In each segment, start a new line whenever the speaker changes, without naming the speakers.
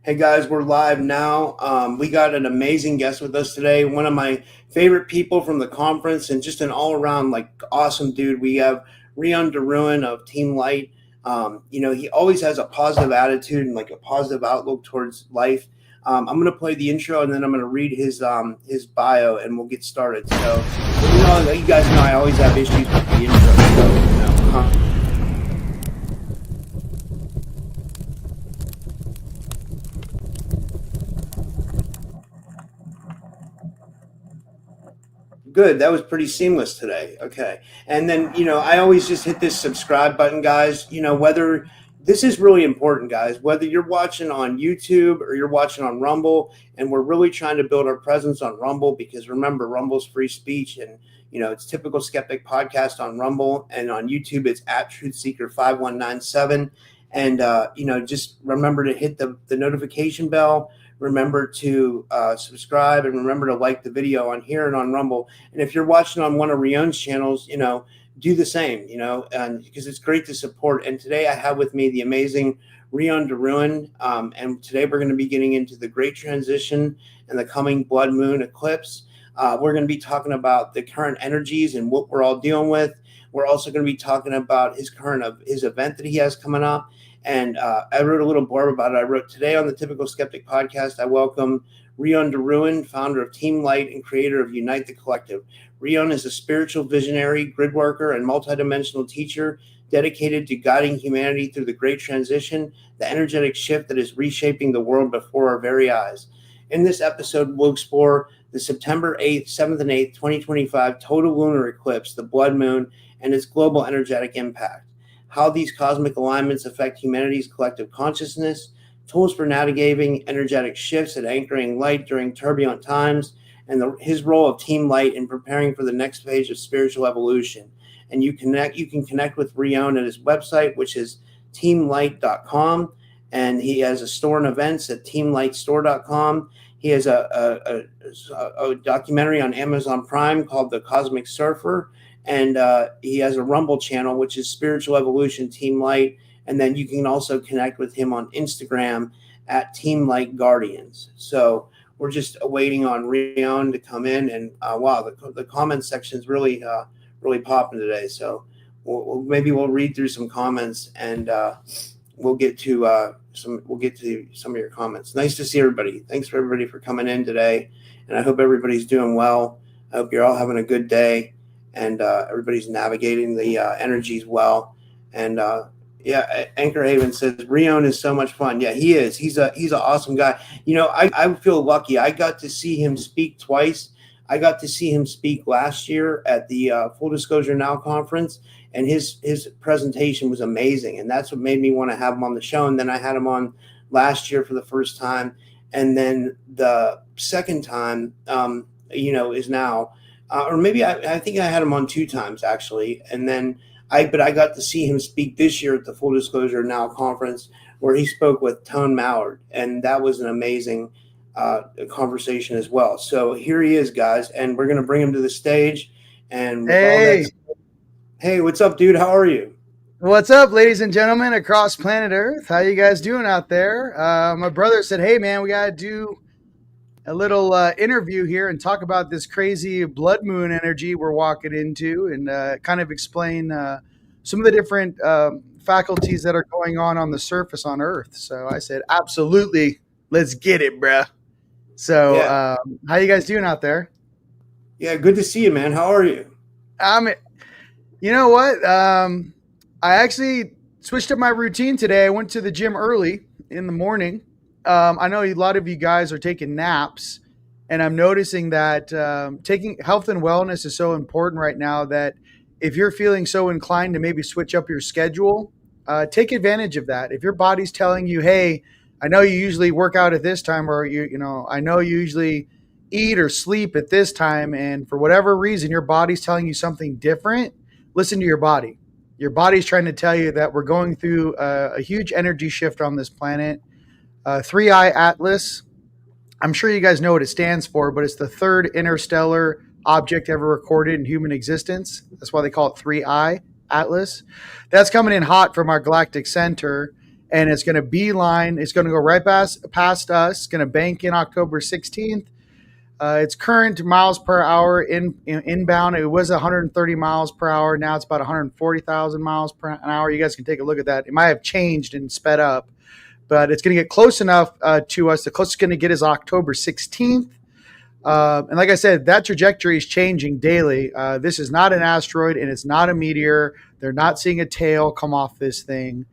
Hey guys, we're live now. We got an amazing guest with us today. One of my favorite people from the conference, and just an all-around awesome dude. We have Rion DeRouen of TeamLight. He always has a positive attitude and a positive outlook towards life. I'm gonna play the intro and then I'm gonna read his bio and we'll get started. So, you guys know I always have issues with the intro. So, Good. That was pretty seamless today. Okay. And then, I always just hit this subscribe button, guys. Whether this is really important, guys, whether you're watching on YouTube or you're watching on Rumble, and we're really trying to build our presence on Rumble because remember, Rumble's free speech and, it's Typical Skeptic Podcast on Rumble, and on YouTube, it's at TruthSeeker5197. And, just remember to hit the notification bell. Remember to subscribe and remember to like the video on here and on Rumble. And if you're watching on one of Rion's channels, do the same, and because it's great to support. And today I have with me the amazing Rion DeRouen. And today we're going to be getting into the great transition and the coming blood moon eclipse. We're going to be talking about the current energies and what we're all dealing with. We're also going to be talking about his event that he has coming up. And I wrote a little blurb about it. I wrote, today on the Typical Skeptic Podcast, I welcome Rion DeRouen, founder of TeamLight and creator of Unite the Collective. Rion is a spiritual visionary, grid worker, and multidimensional teacher dedicated to guiding humanity through the great transition, the energetic shift that is reshaping the world before our very eyes. In this episode, we'll explore the September 8th, 7th, and 8th, 2025 total lunar eclipse, the blood moon, and its global energetic impact. How these cosmic alignments affect humanity's collective consciousness, tools for navigating energetic shifts and anchoring light during turbulent times, and his role of TeamLight in preparing for the next phase of spiritual evolution. And you can connect with Rion at his website, which is teamlight.com, and he has a store and events at teamlightstore.com. He has a documentary on Amazon Prime called The Cosmic Surfer. And he has a Rumble channel, which is Spiritual Evolution TeamLight. And then you can also connect with him on Instagram at TeamLight Guardians. So we're just waiting on Rion to come in. And wow, the comment section is really popping today. So maybe we'll read through some comments and we'll get to some of your comments. Nice to see everybody. Thanks for everybody for coming in today. And I hope everybody's doing well. I hope you're all having a good day. And everybody's navigating the energies well. And Anchor Haven says Rion is so much fun. Yeah, he is. He's an awesome guy. I feel lucky. I got to see him speak twice. I got to see him speak last year at the Full Disclosure Now conference, and his presentation was amazing. And that's what made me want to have him on the show. And then I had him on last year for the first time, and then the second time, is now. Or maybe I think I had him on 2 times actually, and then I got to see him speak this year at the Full Disclosure Now conference, where he spoke with Tone Mallard, and that was an amazing conversation as well. So here he is, guys, and we're gonna bring him to the stage. And hey, what's up, dude? How are you?
What's up, ladies and gentlemen across planet Earth? How you guys doing out there? My brother said, "Hey, man, we gotta do a little interview here and talk about this crazy blood moon energy we're walking into, and kind of explain some of the different faculties that are going on the surface on Earth." So I said, absolutely, let's get it, bruh. So
Yeah.
How you guys doing out there?
Yeah, good to see you, man. How are you?
You know what? I actually switched up my routine today. I went to the gym early in the morning. I know a lot of you guys are taking naps, and I'm noticing that taking health and wellness is so important right now that if you're feeling so inclined to maybe switch up your schedule, take advantage of that. If your body's telling you, hey, I know you usually work out at this time, or I know you usually eat or sleep at this time, and for whatever reason your body's telling you something different, listen to your body. Your body's trying to tell you that we're going through a huge energy shift on this planet. 3I Atlas, I'm sure you guys know what it stands for, but it's the third interstellar object ever recorded in human existence. That's why they call it 3I Atlas. That's coming in hot from our galactic center, and it's going to beeline. It's going to go right past us. It's going to bank in October 16th. Its current miles per hour inbound, it was 130 miles per hour. Now it's about 140,000 miles per hour. You guys can take a look at that. It might have changed and sped up, but it's going to get close enough to us. The closest it's going to get is October 16th. And like I said, that trajectory is changing daily. This is not an asteroid, and it's not a meteor. They're not seeing a tail come off this thing.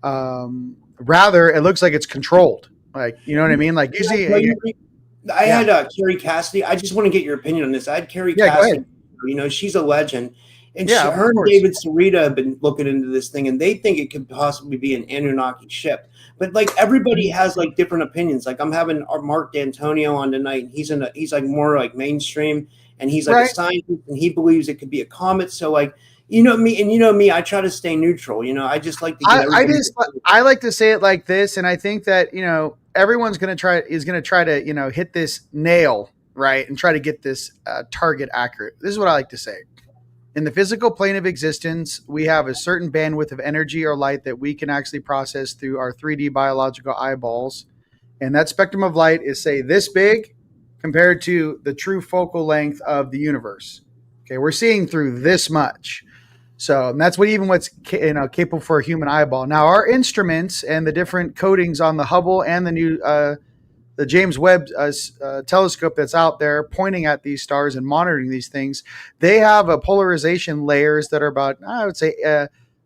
Rather, it looks like it's controlled. Like, you know what I mean? Like, usually...
I had Carrie Cassidy. I just want to get your opinion on this. I had Carrie Cassidy. You know, she's a legend. And her and David Sarita have been looking into this thing, and they think it could possibly be an Anunnaki ship. But like everybody has like different opinions. Like I'm having Mark D'Antonio on tonight, and he's like more like mainstream, and he's like a scientist, and he believes it could be a comet. So like, you know me, I try to stay neutral. You know, I just like to get
I like to say it like this, and I think that, you know, everyone's going to try to, you know, hit this nail, right, and try to get this target accurate. This is what I like to say. In the physical plane of existence, we have a certain bandwidth of energy or light that we can actually process through our 3D biological eyeballs. And that spectrum of light is, say, this big compared to the true focal length of the universe. Okay, we're seeing through this much. So that's what's capable for a human eyeball. Now, our instruments and the different coatings on the Hubble and the new the James Webb telescope that's out there pointing at these stars and monitoring these things, they have a polarization layers that are about, I would say,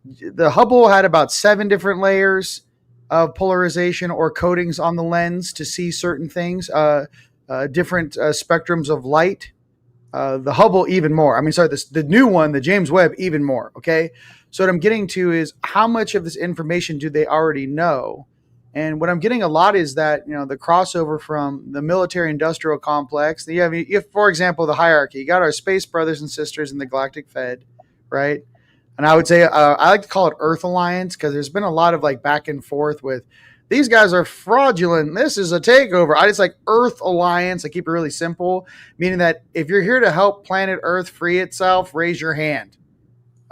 the Hubble had about 7 different layers of polarization or coatings on the lens to see certain things, different spectrums of light. The Hubble even more. I mean, sorry, the new one, the James Webb, even more. Okay. So what I'm getting to is how much of this information do they already know? And what I'm getting a lot is that, you know, the crossover from the military industrial complex, you have, for example, the hierarchy. You got our space brothers and sisters in the Galactic Fed, right? And I would say, I like to call it Earth Alliance, because there's been a lot of like back and forth with, these guys are fraudulent. This is a takeover. I just like Earth Alliance. I keep it really simple, meaning that if you're here to help planet Earth free itself, raise your hand.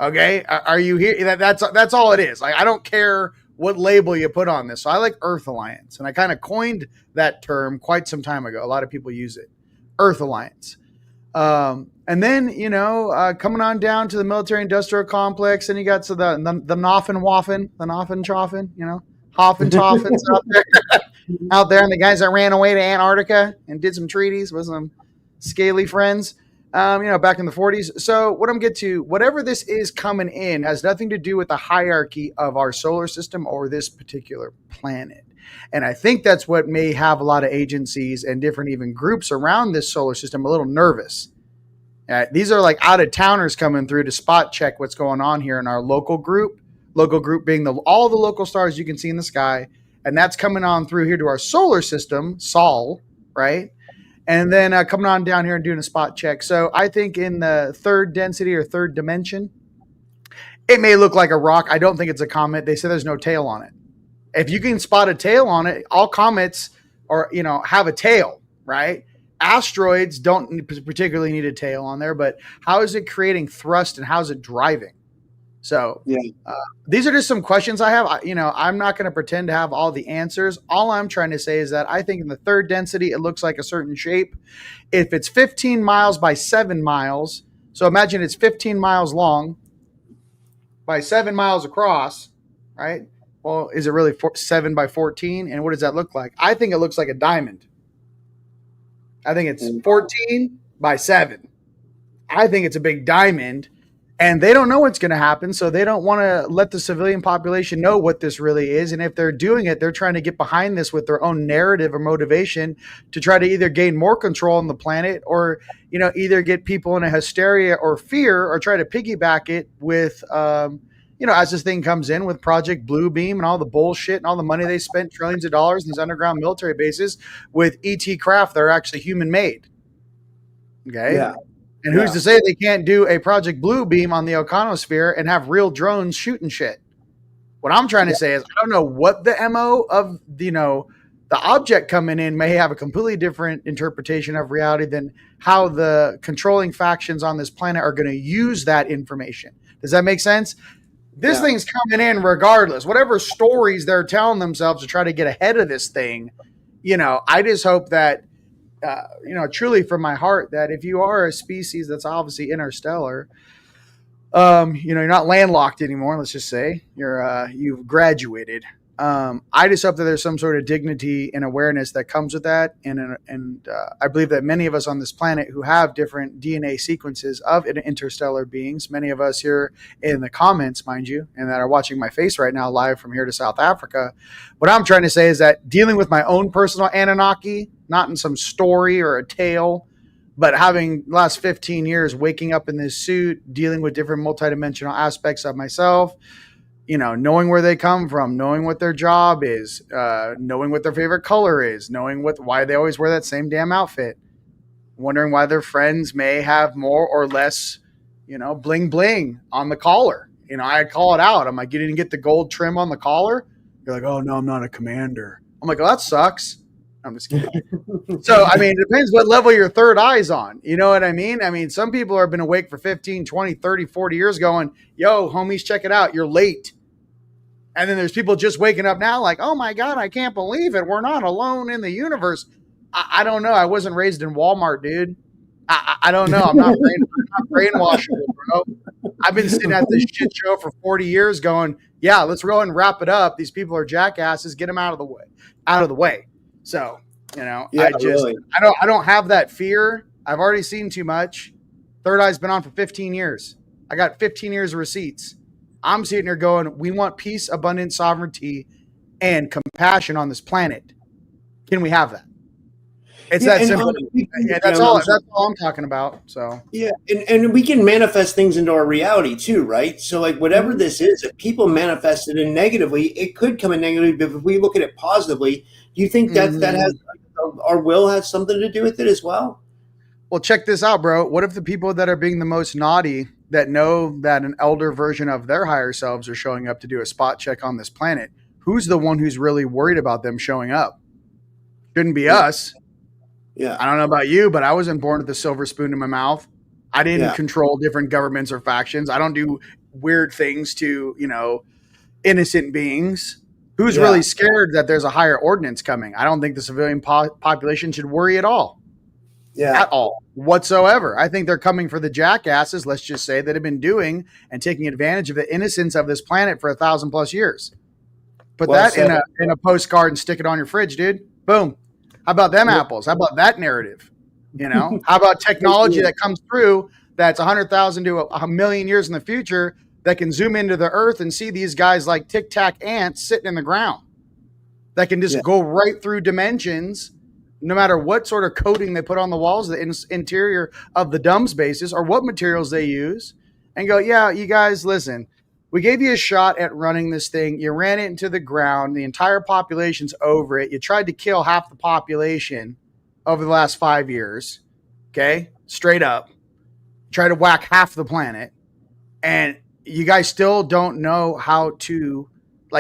Okay, are you here? That's all it is. Like, I don't care what label you put on this. So I like Earth Alliance, and I kind of coined that term quite some time ago. A lot of people use it, Earth Alliance. And then, you know, coming on down to the military industrial complex, and you got to the Noffen Waffen, the Noffen Choffen, you know. Hoffentoffens out there, and the guys that ran away to Antarctica and did some treaties with some scaly friends, you know, back in the 40s. So what I'm getting to, whatever this is coming in has nothing to do with the hierarchy of our solar system or this particular planet. And I think that's what may have a lot of agencies and different even groups around this solar system a little nervous. These are like out-of-towners coming through to spot check what's going on here in our local group being all the local stars you can see in the sky. And that's coming on through here to our solar system, Sol, right? And then coming on down here and doing a spot check. So I think in the third density or third dimension, it may look like a rock. I don't think it's a comet. They say there's no tail on it. If you can spot a tail on it, all comets are, you know, have a tail, right? Asteroids don't particularly need a tail on there, but how is it creating thrust and how's it driving? So these are just some questions I have. You know, I'm not going to pretend to have all the answers. All I'm trying to say is that I think in the third density, it looks like a certain shape. If it's 15 miles by 7 miles, so imagine it's 15 miles long by 7 miles across, right? Well, is it really 7 by 14? And what does that look like? I think it looks like a diamond. I think it's 14 by 7. I think it's a big diamond. And they don't know what's going to happen, so they don't want to let the civilian population know what this really is. And if they're doing it, they're trying to get behind this with their own narrative or motivation to try to either gain more control on the planet or, you know, either get people in a hysteria or fear or try to piggyback it with, you know, as this thing comes in with Project Bluebeam and all the bullshit and all the money they spent, trillions of dollars in these underground military bases with ET craft that are actually human made. Okay.
Yeah.
And who's to say they can't do a Project Bluebeam on the Oconosphere and have real drones shooting shit? What I'm trying to say is I don't know what the MO of, you know, the object coming in may have a completely different interpretation of reality than how the controlling factions on this planet are going to use that information. Does that make sense? This thing's coming in regardless. Whatever stories they're telling themselves to try to get ahead of this thing, I just hope that, truly from my heart, that if you are a species that's obviously interstellar, you're not landlocked anymore. Let's just say you've graduated. I just hope that there's some sort of dignity and awareness that comes with that. And I believe that many of us on this planet who have different DNA sequences of interstellar beings, many of us here in the comments, mind you, and that are watching my face right now live from here to South Africa. What I'm trying to say is that dealing with my own personal Anunnaki, not in some story or a tale, but having the last 15 years waking up in this suit, dealing with different multidimensional aspects of myself, knowing where they come from, knowing what their job is, knowing what their favorite color is, knowing why they always wear that same damn outfit, wondering why their friends may have more or less, bling bling on the collar. I call it out. I'm like, you didn't get the gold trim on the collar? You're like, oh, no, I'm not a commander. I'm like, oh, that sucks. I'm just kidding. So, it depends what level your third eye's on. You know what I mean? Some people have been awake for 15, 20, 30, 40 years going, yo, homies, check it out. You're late. And then there's people just waking up now like, oh, my God, I can't believe it. We're not alone in the universe. I don't know. I wasn't raised in Walmart, dude. I don't know. I'm not brainwashed, bro. I've been sitting at this shit show for 40 years going, yeah, let's go and wrap it up. These people are jackasses. Get them out of the way. So, really. I don't have that fear. I've already seen too much. Third Eye's been on for 15 years. I got 15 years of receipts. I'm sitting here going, we want peace, abundance, sovereignty, and compassion on this planet. Can we have that? It's that simple. That's all I'm talking about. So
and we can manifest things into our reality too, right? So like whatever this is, if people manifest it in negatively, it could come in negatively. But if we look at it positively, do you think that has our will has something to do with it as well?
Well, check this out, bro. What if the people that are being the most naughty that know that an elder version of their higher selves are showing up to do a spot check on this planet? Who's the one who's really worried about them showing up? Shouldn't be us.
Yeah.
I don't know about you, but I wasn't born with a silver spoon in my mouth. I didn't control different governments or factions. I don't do weird things to, innocent beings. Who's really scared that there's a higher ordinance coming? I don't think the civilian population should worry at all.
Yeah.
At all. Whatsoever. I think they're coming for the jackasses, let's just say, that have been doing and taking advantage of the innocence of this planet for 1,000+ years. Put that in a postcard and stick it on your fridge, dude. Boom. How about them apples? How about that narrative? How about technology that comes through that's 100,000 to 1,000,000 years in the future that can zoom into the earth and see these guys like tic-tac ants sitting in the ground that can just go right through dimensions, no matter what sort of coating they put on the walls, the interior of the dumb spaces, or what materials they use, and go, yeah, you guys, listen, we gave you a shot at running this thing. You ran it into the ground. The entire population's over it. You tried to kill half the population over the last 5 years. Okay? Straight up. Try to whack half the planet. And you guys still don't know how to,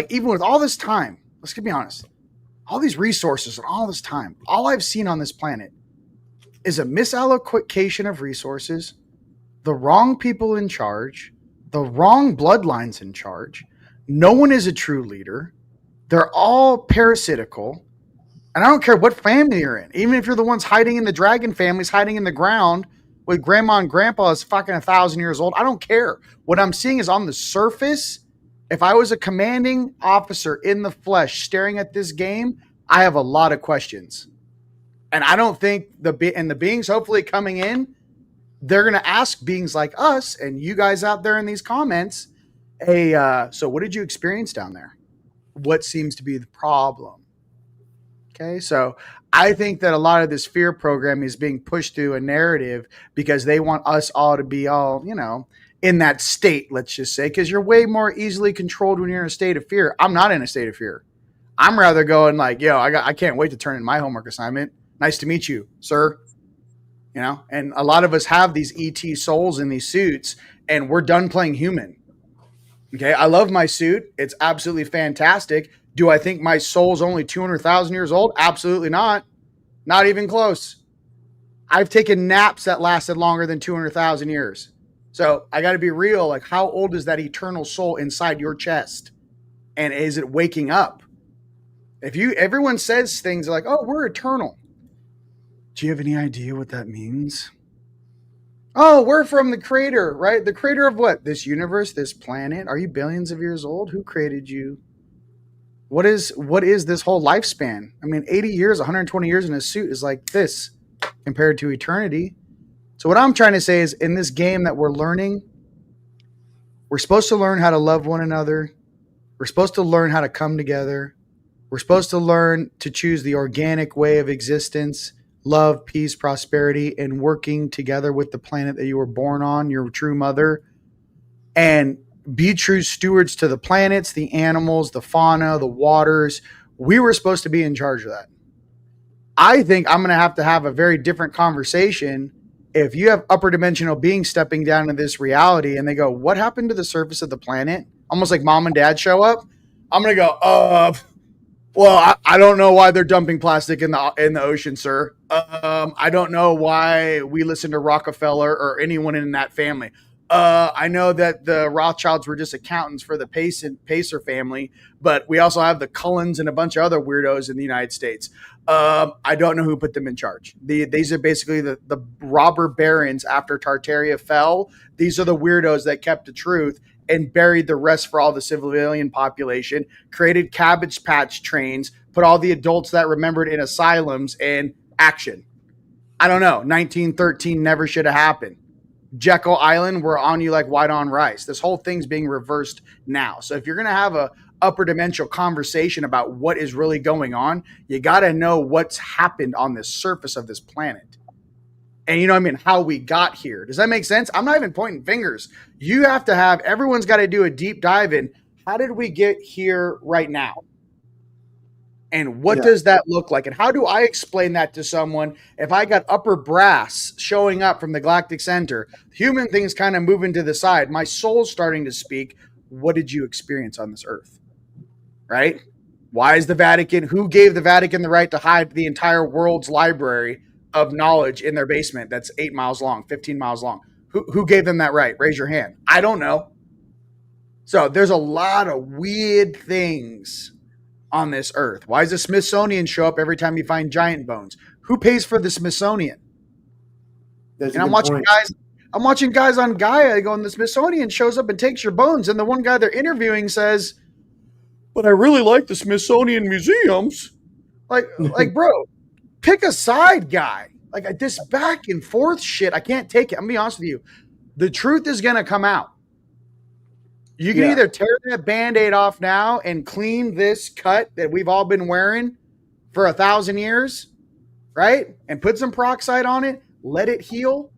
even with all this time, let's be honest, all these resources and all this time, all I've seen on this planet is a misallocation of resources, the wrong people in charge, the wrong bloodlines in charge. No one is a true leader. They're all parasitical. And I don't care what family you're in. Even if you're the ones hiding in the dragon families, hiding in the ground with grandma and grandpa is fucking 1,000 years old. I don't care. What I'm seeing is on the surface, if I was a commanding officer in the flesh staring at this game, I have a lot of questions. And I don't think the beings hopefully coming in, they're going to ask beings like us and you guys out there in these comments, hey, so what did you experience down there? What seems to be the problem? Okay, so I think that a lot of this fear program is being pushed through a narrative because they want us all to be all, in that state, let's just say, because you're way more easily controlled when you're in a state of fear. I'm not in a state of fear. I'm rather going like, yo, I can't wait to turn in my homework assignment. Nice to meet you, sir. And a lot of us have these ET souls in these suits, and we're done playing human. Okay, I love my suit. It's absolutely fantastic. Do I think my soul's only 200,000 years old? Absolutely not. Not even close. I've taken naps that lasted longer than 200,000 years. So I got to be real. Like, how old is that eternal soul inside your chest? And is it waking up? Everyone says things like, oh, we're eternal. Do you have any idea what that means? Oh, we're from the creator, right? The creator of what? This universe, this planet? Are you billions of years old? Who created you? What is this whole lifespan? I mean, 80 years, 120 years in a suit is like this compared to eternity. So what I'm trying to say is, in this game that we're learning, we're supposed to learn how to love one another. We're supposed to learn how to come together. We're supposed to learn to choose the organic way of existence, love, peace, prosperity, and working together with the planet that you were born on, your true mother, and be true stewards to the planets, the animals, the fauna, the waters. We were supposed to be in charge of that. I think I'm going to have a very different conversation if you have upper dimensional beings stepping down into this reality and they go, what happened to the surface of the planet? Almost like mom and dad show up. I'm going to go, well, I don't know why they're dumping plastic in the ocean, sir. I don't know why we listen to Rockefeller or anyone in that family. I know that the Rothschilds were just accountants for the Pacer family, but we also have the Cullens and a bunch of other weirdos in the United States. I don't know who put them in charge. These are basically the robber barons after Tartaria fell. These are the weirdos that kept the truth and buried the rest for all the civilian population, created Cabbage Patch trains, put all the adults that remembered in asylums in action. I don't know. 1913 never should have happened. Jekyll Island, we're on you like white on rice. This whole thing's being reversed now. So if you're going to have a upper dimensional conversation about what is really going on, you got to know what's happened on the surface of this planet. And you know what I mean? How we got here. Does that make sense? I'm not even pointing fingers. You have to have, everyone's got to do a deep dive in, how did we get here right now? And what does that look like? And how do I explain that to someone if I got upper brass showing up from the galactic center? Human things kind of moving to the side. My soul's starting to speak. What did you experience on this earth? Right? Why is the Vatican, who gave the Vatican the right to hide the entire world's library of knowledge in their basement that's 8 miles long, 15 miles long? Who gave them that right? Raise your hand. I don't know. So there's a lot of weird things on this earth. Why does the Smithsonian show up every time you find giant bones? Who pays for the Smithsonian? And I'm watching guys on Gaia going, the Smithsonian shows up and takes your bones. And the one guy they're interviewing says, but I really like the Smithsonian museums. Like, bro, pick a side, guy. Like, this back and forth shit, I can't take it. I'm gonna be honest with you. The truth is gonna come out. You can either tear that Band-Aid off now and clean this cut that we've all been wearing for 1,000 years, right? And put some peroxide on it, let it heal.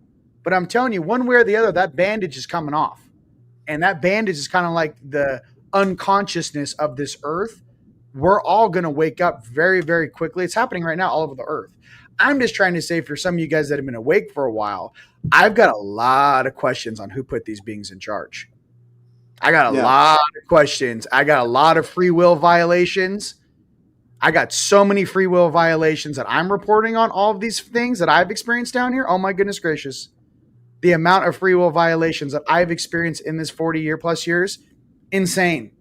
But I'm telling you, one way or the other, that bandage is coming off. And that bandage is kind of like the unconsciousness of this earth. We're all going to wake up very, very quickly. It's happening right now all over the earth. I'm just trying to say, for some of you guys that have been awake for a while, I've got a lot of questions on who put these beings in charge. I got a lot of questions. I got a lot of free will violations. I got so many free will violations that I'm reporting on all of these things that I've experienced down here. Oh my goodness gracious. The amount of free will violations that I've experienced in this 40 plus years, insane.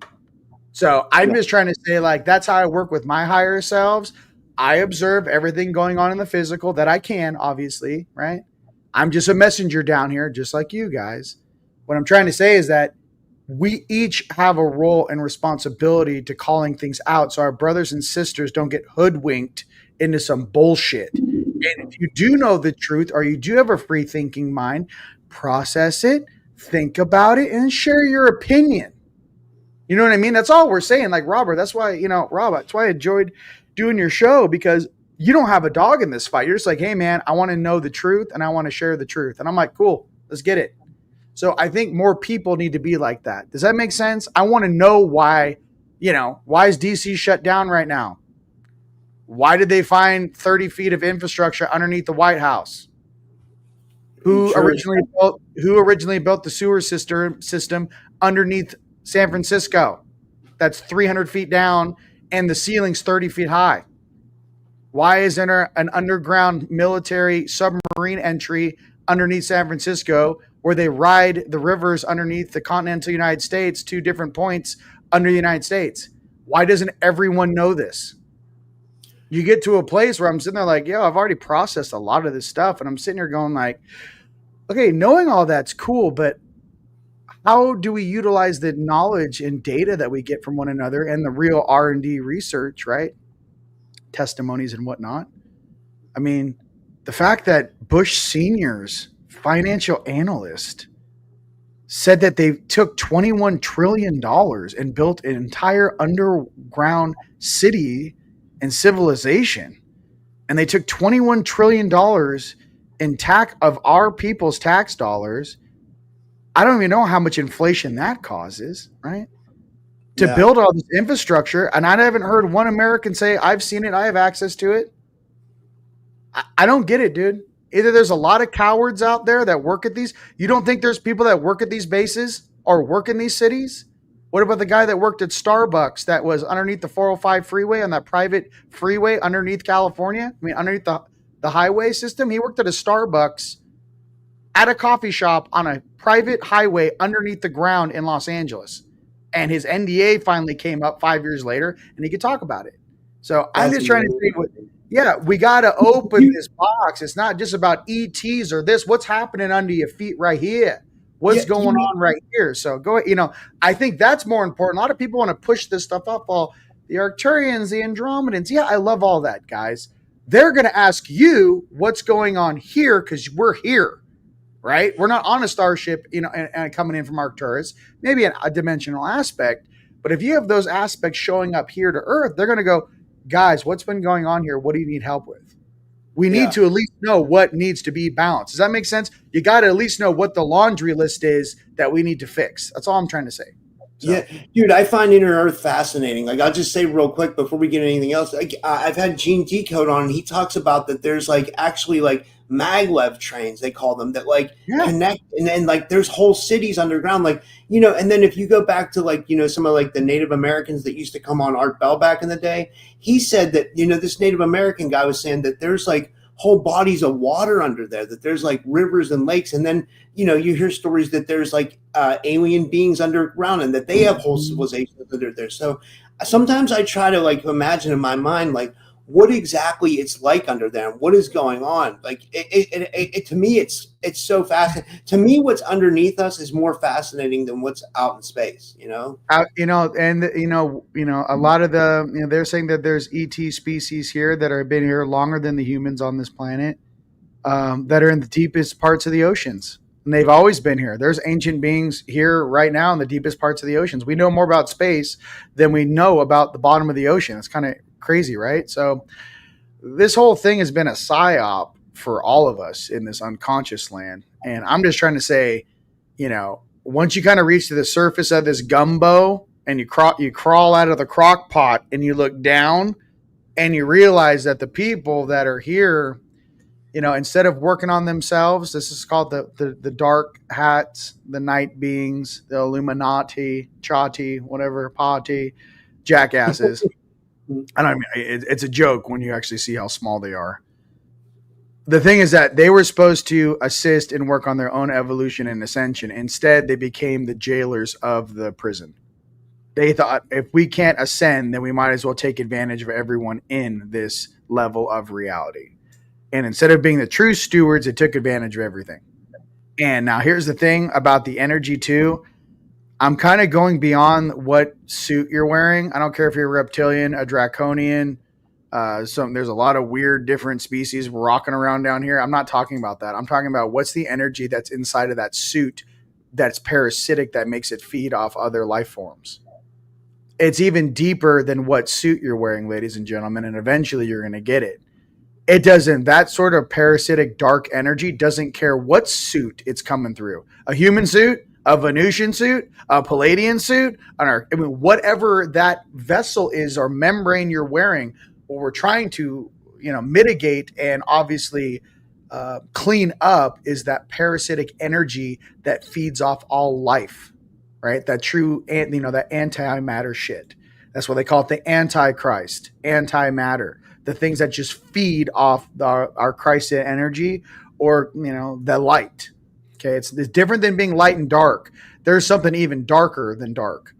So I'm just trying to say, like, that's how I work with my higher selves. I observe everything going on in the physical that I can, obviously, right? I'm just a messenger down here, just like you guys. What I'm trying to say is that we each have a role and responsibility to calling things out so our brothers and sisters don't get hoodwinked into some bullshit. And if you do know the truth, or you do have a free thinking mind, process it, think about it, and share your opinion. You know what I mean? That's all we're saying. Like, Robert, that's why, that's why I enjoyed doing your show, because you don't have a dog in this fight. You're just like, hey man, I want to know the truth and I want to share the truth. And I'm like, cool, let's get it. So I think more people need to be like that. Does that make sense? I want to know why, why is DC shut down right now? Why did they find 30 feet of infrastructure underneath the White House? Who originally built the sewer system underneath San Francisco? That's 300 feet down and the ceiling's 30 feet high. Why isn't there an underground military submarine entry underneath San Francisco where they ride the rivers underneath the continental United States to different points under the United States. Why doesn't everyone know this? You get to a place where I'm sitting there like, yo, I've already processed a lot of this stuff. And I'm sitting here going like, okay, knowing all that's cool, but how do we utilize the knowledge and data that we get from one another and the real R&D research, right? Testimonies and whatnot. I mean, the fact that Bush Senior's financial analyst said that they took $21 trillion and built an entire underground city and civilization. And they took $21 trillion in tax of our people's tax dollars. I don't even know how much inflation that causes, right? To build all this infrastructure. And I haven't heard one American say, I've seen it, I have access to it. I don't get it, dude. Either there's a lot of cowards out there that work at these. You don't think there's people that work at these bases or work in these cities? What about the guy that worked at Starbucks that was underneath the 405 freeway on that private freeway underneath California? I mean, underneath the highway system. He worked at a Starbucks at a coffee shop on a private highway underneath the ground in Los Angeles. And his NDA finally came up 5 years later and he could talk about it. So I'm just trying to say, we got to open this box. It's not just about ETs or this. What's happening under your feet right here? What's going on right here? So I think that's more important. A lot of people want to push this stuff up. All the Arcturians, the Andromedans. Yeah, I love all that, guys. They're going to ask you what's going on here because we're here, right? We're not on a starship, and coming in from Arcturus, maybe a dimensional aspect. But if you have those aspects showing up here to Earth, they're going to go, guys, what's been going on here? What do you need help with? We need to at least know what needs to be balanced. Does that make sense? You got to at least know what the laundry list is that we need to fix. That's all I'm trying to say. So.
Yeah, dude, I find Inner Earth fascinating. Like, I'll just say real quick before we get anything else. I've had Gene Decode on, and he talks about that there's actually maglev trains, they call them, that connect, and then there's whole cities underground, and then if you go back to some of the Native Americans that used to come on Art Bell back in the day, he said that this Native American guy was saying that there's whole bodies of water under there, that there's rivers and lakes, and then you hear stories that there's alien beings underground and that they have whole civilizations under there. So sometimes I try to imagine in my mind what exactly it's like under there and what is going on. To me, it's so fascinating. To me, what's underneath us is more fascinating than what's out in space, and a lot of they're saying that there's ET species here that have been here longer than the humans on this planet, that are in the deepest parts of the oceans. And they've always been here. There's ancient beings here right now in the deepest parts of the oceans. We know more about space than we know about the bottom of the ocean. It's kind of crazy, right? So this whole thing has been a psyop for all of us in this unconscious land. And I'm just trying to say, once you kind of reach to the surface of this gumbo and you crawl out of the crock pot and you look down and you realize that the people that are here, instead of working on themselves, this is called the dark hats, the night beings, the Illuminati, Chati, whatever, Pati, jackasses. I don't mean it's a joke when you actually see how small they are. The thing is that they were supposed to assist and work on their own evolution and ascension. Instead, they became the jailers of the prison. They thought, if we can't ascend, then we might as well take advantage of everyone in this level of reality. And instead of being the true stewards, it took advantage of everything. And now here's the thing about the energy too. I'm kind of going beyond what suit you're wearing. I don't care if you're a reptilian, a draconian. There's a lot of weird different species rocking around down here. I'm not talking about that. I'm talking about what's the energy that's inside of that suit that's parasitic that makes it feed off other life forms. It's even deeper than what suit you're wearing, ladies and gentlemen, and eventually you're going to get it. It doesn't, that sort of parasitic dark energy doesn't care what suit it's coming through. A human suit, a Venusian suit, a Palladian suit, whatever that vessel is or membrane you're wearing, what we're trying to, mitigate and obviously clean up is that parasitic energy that feeds off all life, right? That true, that antimatter shit. That's what they call it, the Antichrist, antimatter. The things that just feed off our Christ energy or, the light.
Okay, it's different than being light and dark. There's something even darker than dark.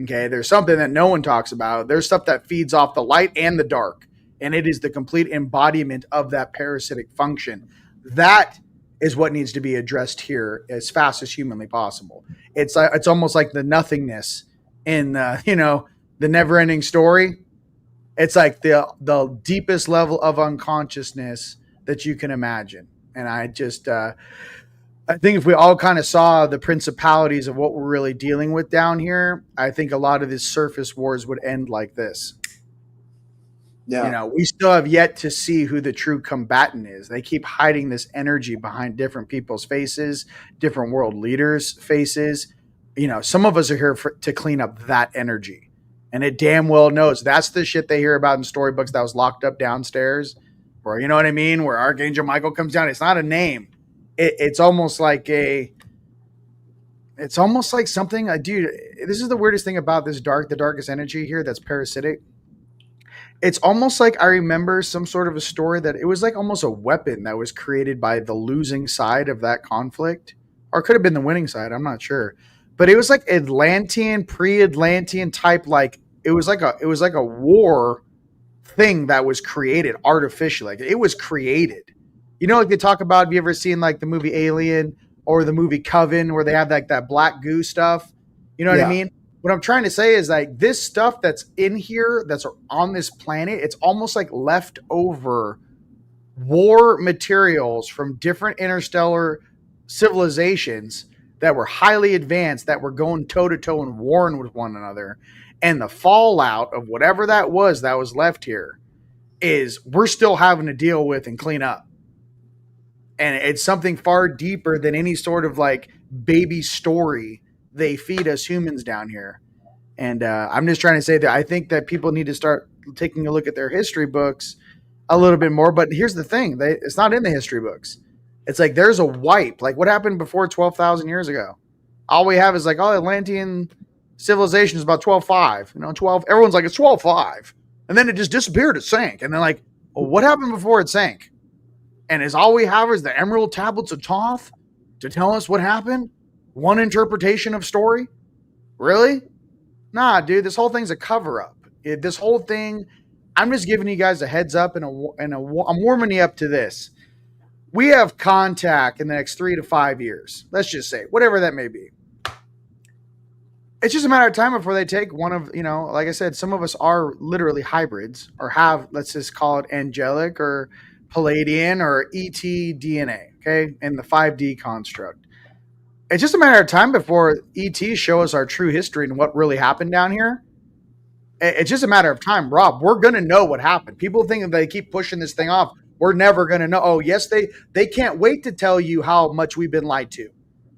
Okay, there's something that no one talks about. There's stuff that feeds off the light and the dark, and it is the complete embodiment of that parasitic function. That is what needs to be addressed here as fast as humanly possible. It's almost like the nothingness in the never-ending story. It's like the deepest level of unconsciousness that you can imagine. And I think if we all kind of saw the principalities of what we're really dealing with down here, I think a lot of these surface wars would end like this. Yeah. We still have yet to see who the true combatant is. They keep hiding this energy behind different people's faces, different world leaders' faces. Some of us are here to clean up that energy. And it damn well knows that's the shit they hear about in storybooks that was locked up downstairs. Or, you know what I mean? Where Archangel Michael comes down. It's not a name. It's almost like something, dude, this is the weirdest thing about the darkest energy here that's parasitic. It's almost like I remember some sort of a story that it was like almost a weapon that was created by the losing side of that conflict, or it could have been the winning side. I'm not sure, but it was like Atlantean, pre-Atlantean type. Like it was like a war thing that was created artificially. Like it was created. Like they talk about, have you ever seen like the movie Alien or the movie Coven where they have like that black goo stuff? You know what I mean? What I'm trying to say is like this stuff that's in here, that's on this planet, it's almost like leftover war materials from different interstellar civilizations that were highly advanced, that were going toe to toe and warring with one another. And the fallout of whatever that was left here is we're still having to deal with and clean up. And it's something far deeper than any sort of like baby story they feed us humans down here. And I'm just trying to say that I think that people need to start taking a look at their history books a little bit more. But here's the thing. It's not in the history books. It's like there's a wipe. Like what happened before 12,000 years ago? All we have is like, Atlantean civilization is about 12.5. 12. Everyone's like, it's 12.5. And then it just disappeared. It sank. And they're like, well, what happened before it sank? And is all we have is the Emerald Tablets of Thoth to tell us what happened? One interpretation of story? Really? Nah, dude, this whole thing's a cover-up. This whole thing, I'm just giving you guys a heads up, and I'm warming you up to this. We have contact in the next 3 to 5 years. Let's just say, whatever that may be. It's just a matter of time before they take one of, like I said, some of us are literally hybrids or have, let's just call it angelic or Palladian or ET DNA, okay, in the 5D construct. It's just a matter of time before ETs show us our true history and what really happened down here. It's just a matter of time, Rob. We're going to know what happened. People think that they keep pushing this thing off. We're never going to know. Oh, yes, they can't wait to tell you how much we've been lied to.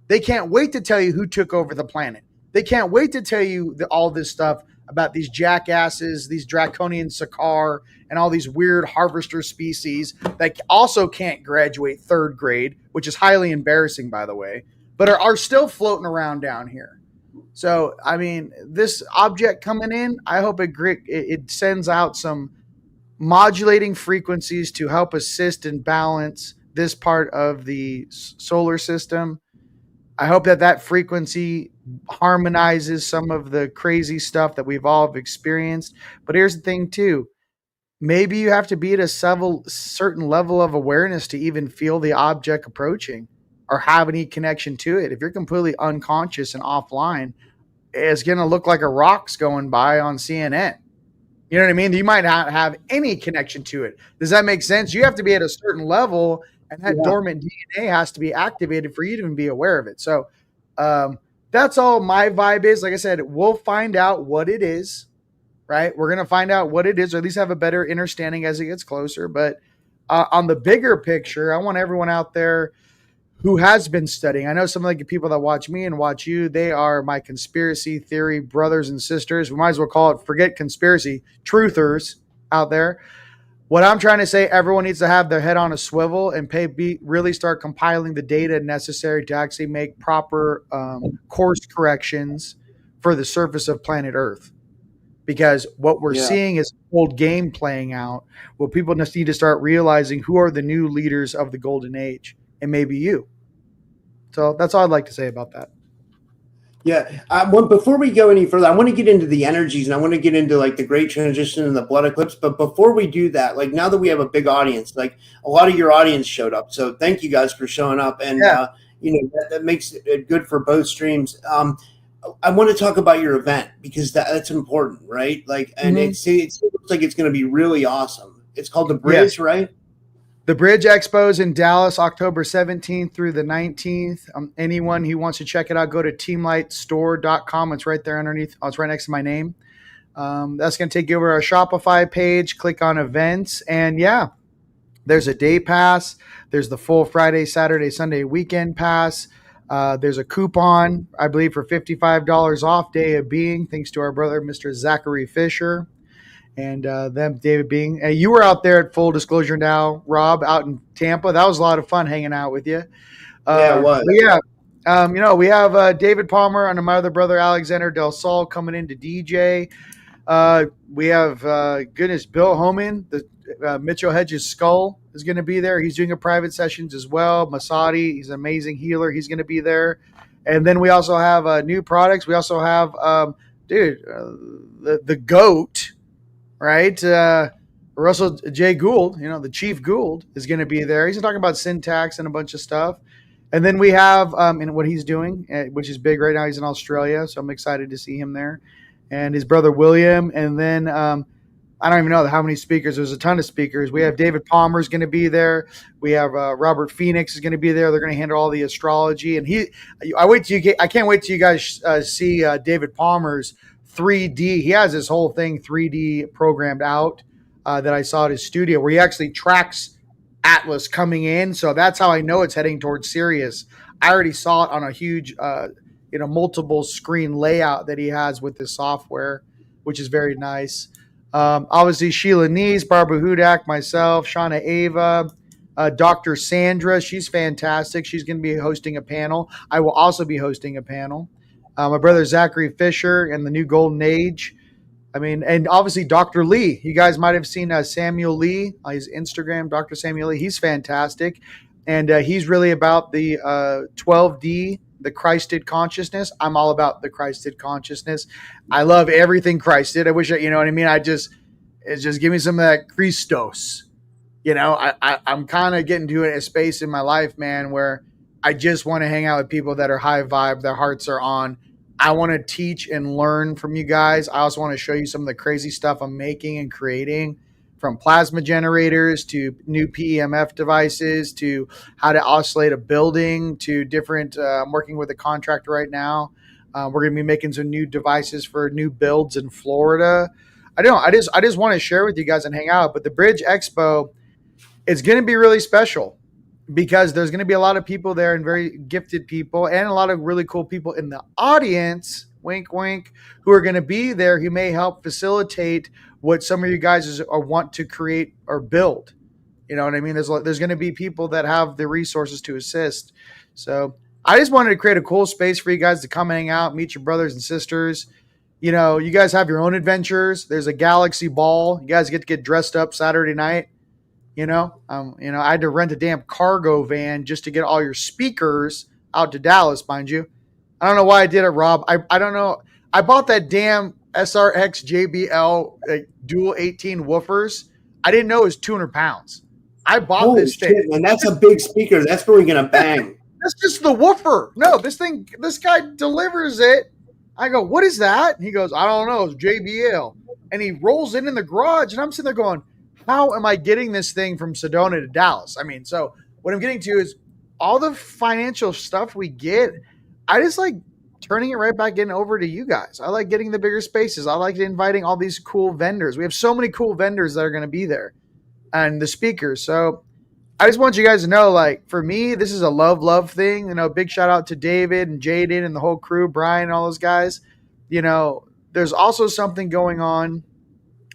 They can't wait to tell you who took over the planet. They can't wait to tell you all this stuff about these jackasses, these draconian Sakar, and all these weird harvester species that also can't graduate 3rd grade, which is highly embarrassing, by the way, but are still floating around down here. So, I mean, this object coming in, I hope it sends out some modulating frequencies to help assist and balance this part of the solar system. I hope that frequency harmonizes some of the crazy stuff that we've all experienced. But here's the thing, too. Maybe you have to be at a certain level of awareness to even feel the object approaching or have any connection to it. If you're completely unconscious and offline, it's going to look like a rock's going by on CNN. You know what I mean? You might not have any connection to it. Does that make sense? You have to be at a certain level, and that dormant DNA has to be activated for you to even be aware of it. So that's all my vibe is. Like I said, we'll find out what it is, right? We're going to find out what it is, or at least have a better understanding as it gets closer. But on the bigger picture, I want everyone out there who has been studying. I know some of the people that watch me and watch you, they are my conspiracy theory brothers and sisters. We might as well call it, forget conspiracy, truthers out there. What I'm trying to say, everyone needs to have their head on a swivel and really start compiling the data necessary to actually make proper course corrections for the surface of planet Earth. Because what we're seeing is an old game playing out. Well, people just need to start realizing who are the new leaders of the golden age. And maybe you. So that's all I'd like to say about that.
Yeah. Before we go any further, I want to get into the energies and I want to get into like the great transition and the blood eclipse. But before we do that, like now that we have a big audience, like a lot of your audience showed up. So thank you guys for showing up. And,
Yeah.
that makes it good for both streams. I want to talk about your event because that's important, right? Like, and
Mm-hmm.
it looks like it's going to be really awesome. It's called the
Yes.
Bridge, right?
The Bridge Expo is in Dallas, October 17th through the 19th. Anyone who wants to check it out, go to teamlightstore.com. It's right there underneath. Oh, it's right next to my name. That's going to take you over our Shopify page. Click on events. And yeah, there's a day pass. There's the full Friday, Saturday, Sunday weekend pass. There's a coupon, I believe, for $55 off Day of Being, thanks to our brother, Mr. Zachary Fisher. And them, David Being. You were out there at Full Disclosure Now, Rob, out in Tampa. That was a lot of fun hanging out with you.
Yeah, it was.
We have David Palmer and my other brother, Alexander Del Sol, coming in to DJ. We have, Bill Homan, the Mitchell Hedges Skull is going to be there. He's doing a private sessions as well. Masadi, he's an amazing healer. He's going to be there. And then we also have new products. We also have, the GOAT, right? Russell J. Gould, the Chief Gould, is going to be there. He's talking about syntax and a bunch of stuff. And then we have and what he's doing, which is big right now. He's in Australia, so I'm excited to see him there. And his brother William. And then I don't even know how many speakers. There's a ton of speakers. We have David Palmer is going to be there. We have Robert Phoenix is going to be there. They're going to handle all the astrology. And I can't wait till you guys see David Palmer's 3D. He has this whole thing 3D programmed out that I saw at his studio where he actually tracks Atlas coming in. So that's how I know it's heading towards Sirius. I already saw it on a huge, multiple screen layout that he has with this software, which is very nice. Obviously, Sheila Nees, Barbara Hudak, myself, Shauna Ava, Dr. Sandra. She's fantastic. She's going to be hosting a panel. I will also be hosting a panel. My brother Zachary Fisher and the New Golden Age. And obviously Dr. Lee. You guys might have seen Samuel Lee, his Instagram, Dr. Samuel Lee. He's fantastic. And he's really about the 12D, the Christed consciousness. I'm all about the Christed consciousness. I love everything Christ did. I wish, you know what I mean? It's just give me some of that Christos. I'm kind of getting to a space in my life, man, where I just want to hang out with people that are high vibe, their hearts are on. I want to teach and learn from you guys. I also want to show you some of the crazy stuff I'm making and creating, from plasma generators to new PEMF devices to how to oscillate a building to different. I'm working with a contractor right now. We're going to be making some new devices for new builds in Florida. I just want to share with you guys and hang out. But the Bridge Expo is going to be really special, because there's going to be a lot of people there and very gifted people and a lot of really cool people in the audience, wink, wink, who are going to be there who may help facilitate what some of you guys want to create or build. You know what I mean? There's going to be people that have the resources to assist. So I just wanted to create a cool space for you guys to come hang out, meet your brothers and sisters. You guys have your own adventures. There's a galaxy ball. You guys get to get dressed up Saturday night. I had to rent a damn cargo van just to get all your speakers out to Dallas, mind you. I don't know why I did it, Rob. I don't know. I bought that damn SRX JBL dual 18 woofers. I didn't know it was 200 pounds. I bought this thing.
Shit, man, that's a big speaker. That's where we're going to bang.
That's just the woofer. No, this guy delivers it. I go, what is that? And he goes, I don't know. It's JBL. And he rolls it in the garage. And I'm sitting there going, how am I getting this thing from Sedona to Dallas? So what I'm getting to is all the financial stuff we get. I just like turning it right back in over to you guys. I like getting the bigger spaces. I like inviting all these cool vendors. We have so many cool vendors that are going to be there and the speakers. So I just want you guys to know, like, for me, this is a love thing. Big shout out to David and Jaden and the whole crew, Brian, and all those guys. There's also something going on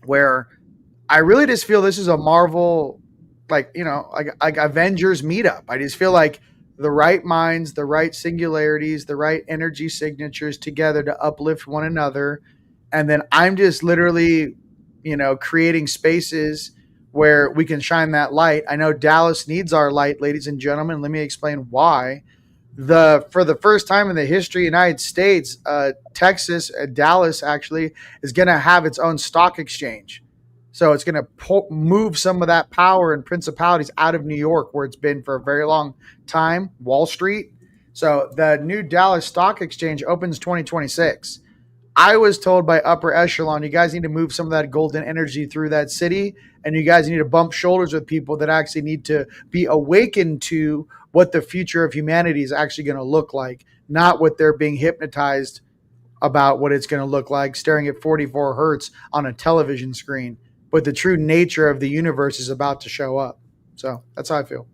where I really just feel this is a Marvel, like Avengers meetup. I just feel like the right minds, the right singularities, the right energy signatures together to uplift one another. And then I'm just literally, creating spaces where we can shine that light. I know Dallas needs our light, ladies and gentlemen. Let me explain why. For the first time in the history of the United States, Texas, Dallas actually is going to have its own stock exchange. So it's going to move some of that power and principalities out of New York, where it's been for a very long time, Wall Street. So the new Dallas Stock Exchange opens 2026. I was told by upper echelon, you guys need to move some of that golden energy through that city, and you guys need to bump shoulders with people that actually need to be awakened to what the future of humanity is actually going to look like, not what they're being hypnotized about what it's going to look like, staring at 44 hertz on a television screen. But the true nature of the universe is about to show up. So that's how I feel.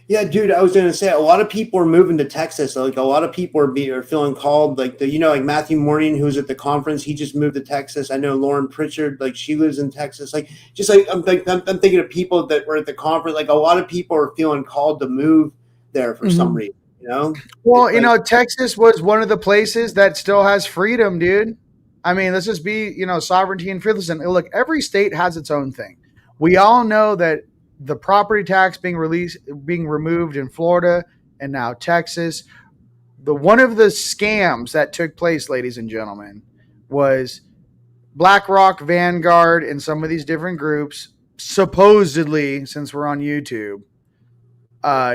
Yeah, dude, I was gonna say a lot of people are moving to Texas. Like a lot of people are feeling called. Like like Matthew Morning, who was at the conference, he just moved to Texas. I know Lauren Pritchard, like she lives in Texas. Like just like I'm thinking of people that were at the conference. Like a lot of people are feeling called to move there for some reason.
Well, Texas was one of the places that still has freedom, dude. I mean, let's just be, sovereignty and fearless. And look, every state has its own thing. We all know that the property tax being removed in Florida and now Texas. One of the scams that took place, ladies and gentlemen, was BlackRock, Vanguard, and some of these different groups, supposedly, since we're on YouTube,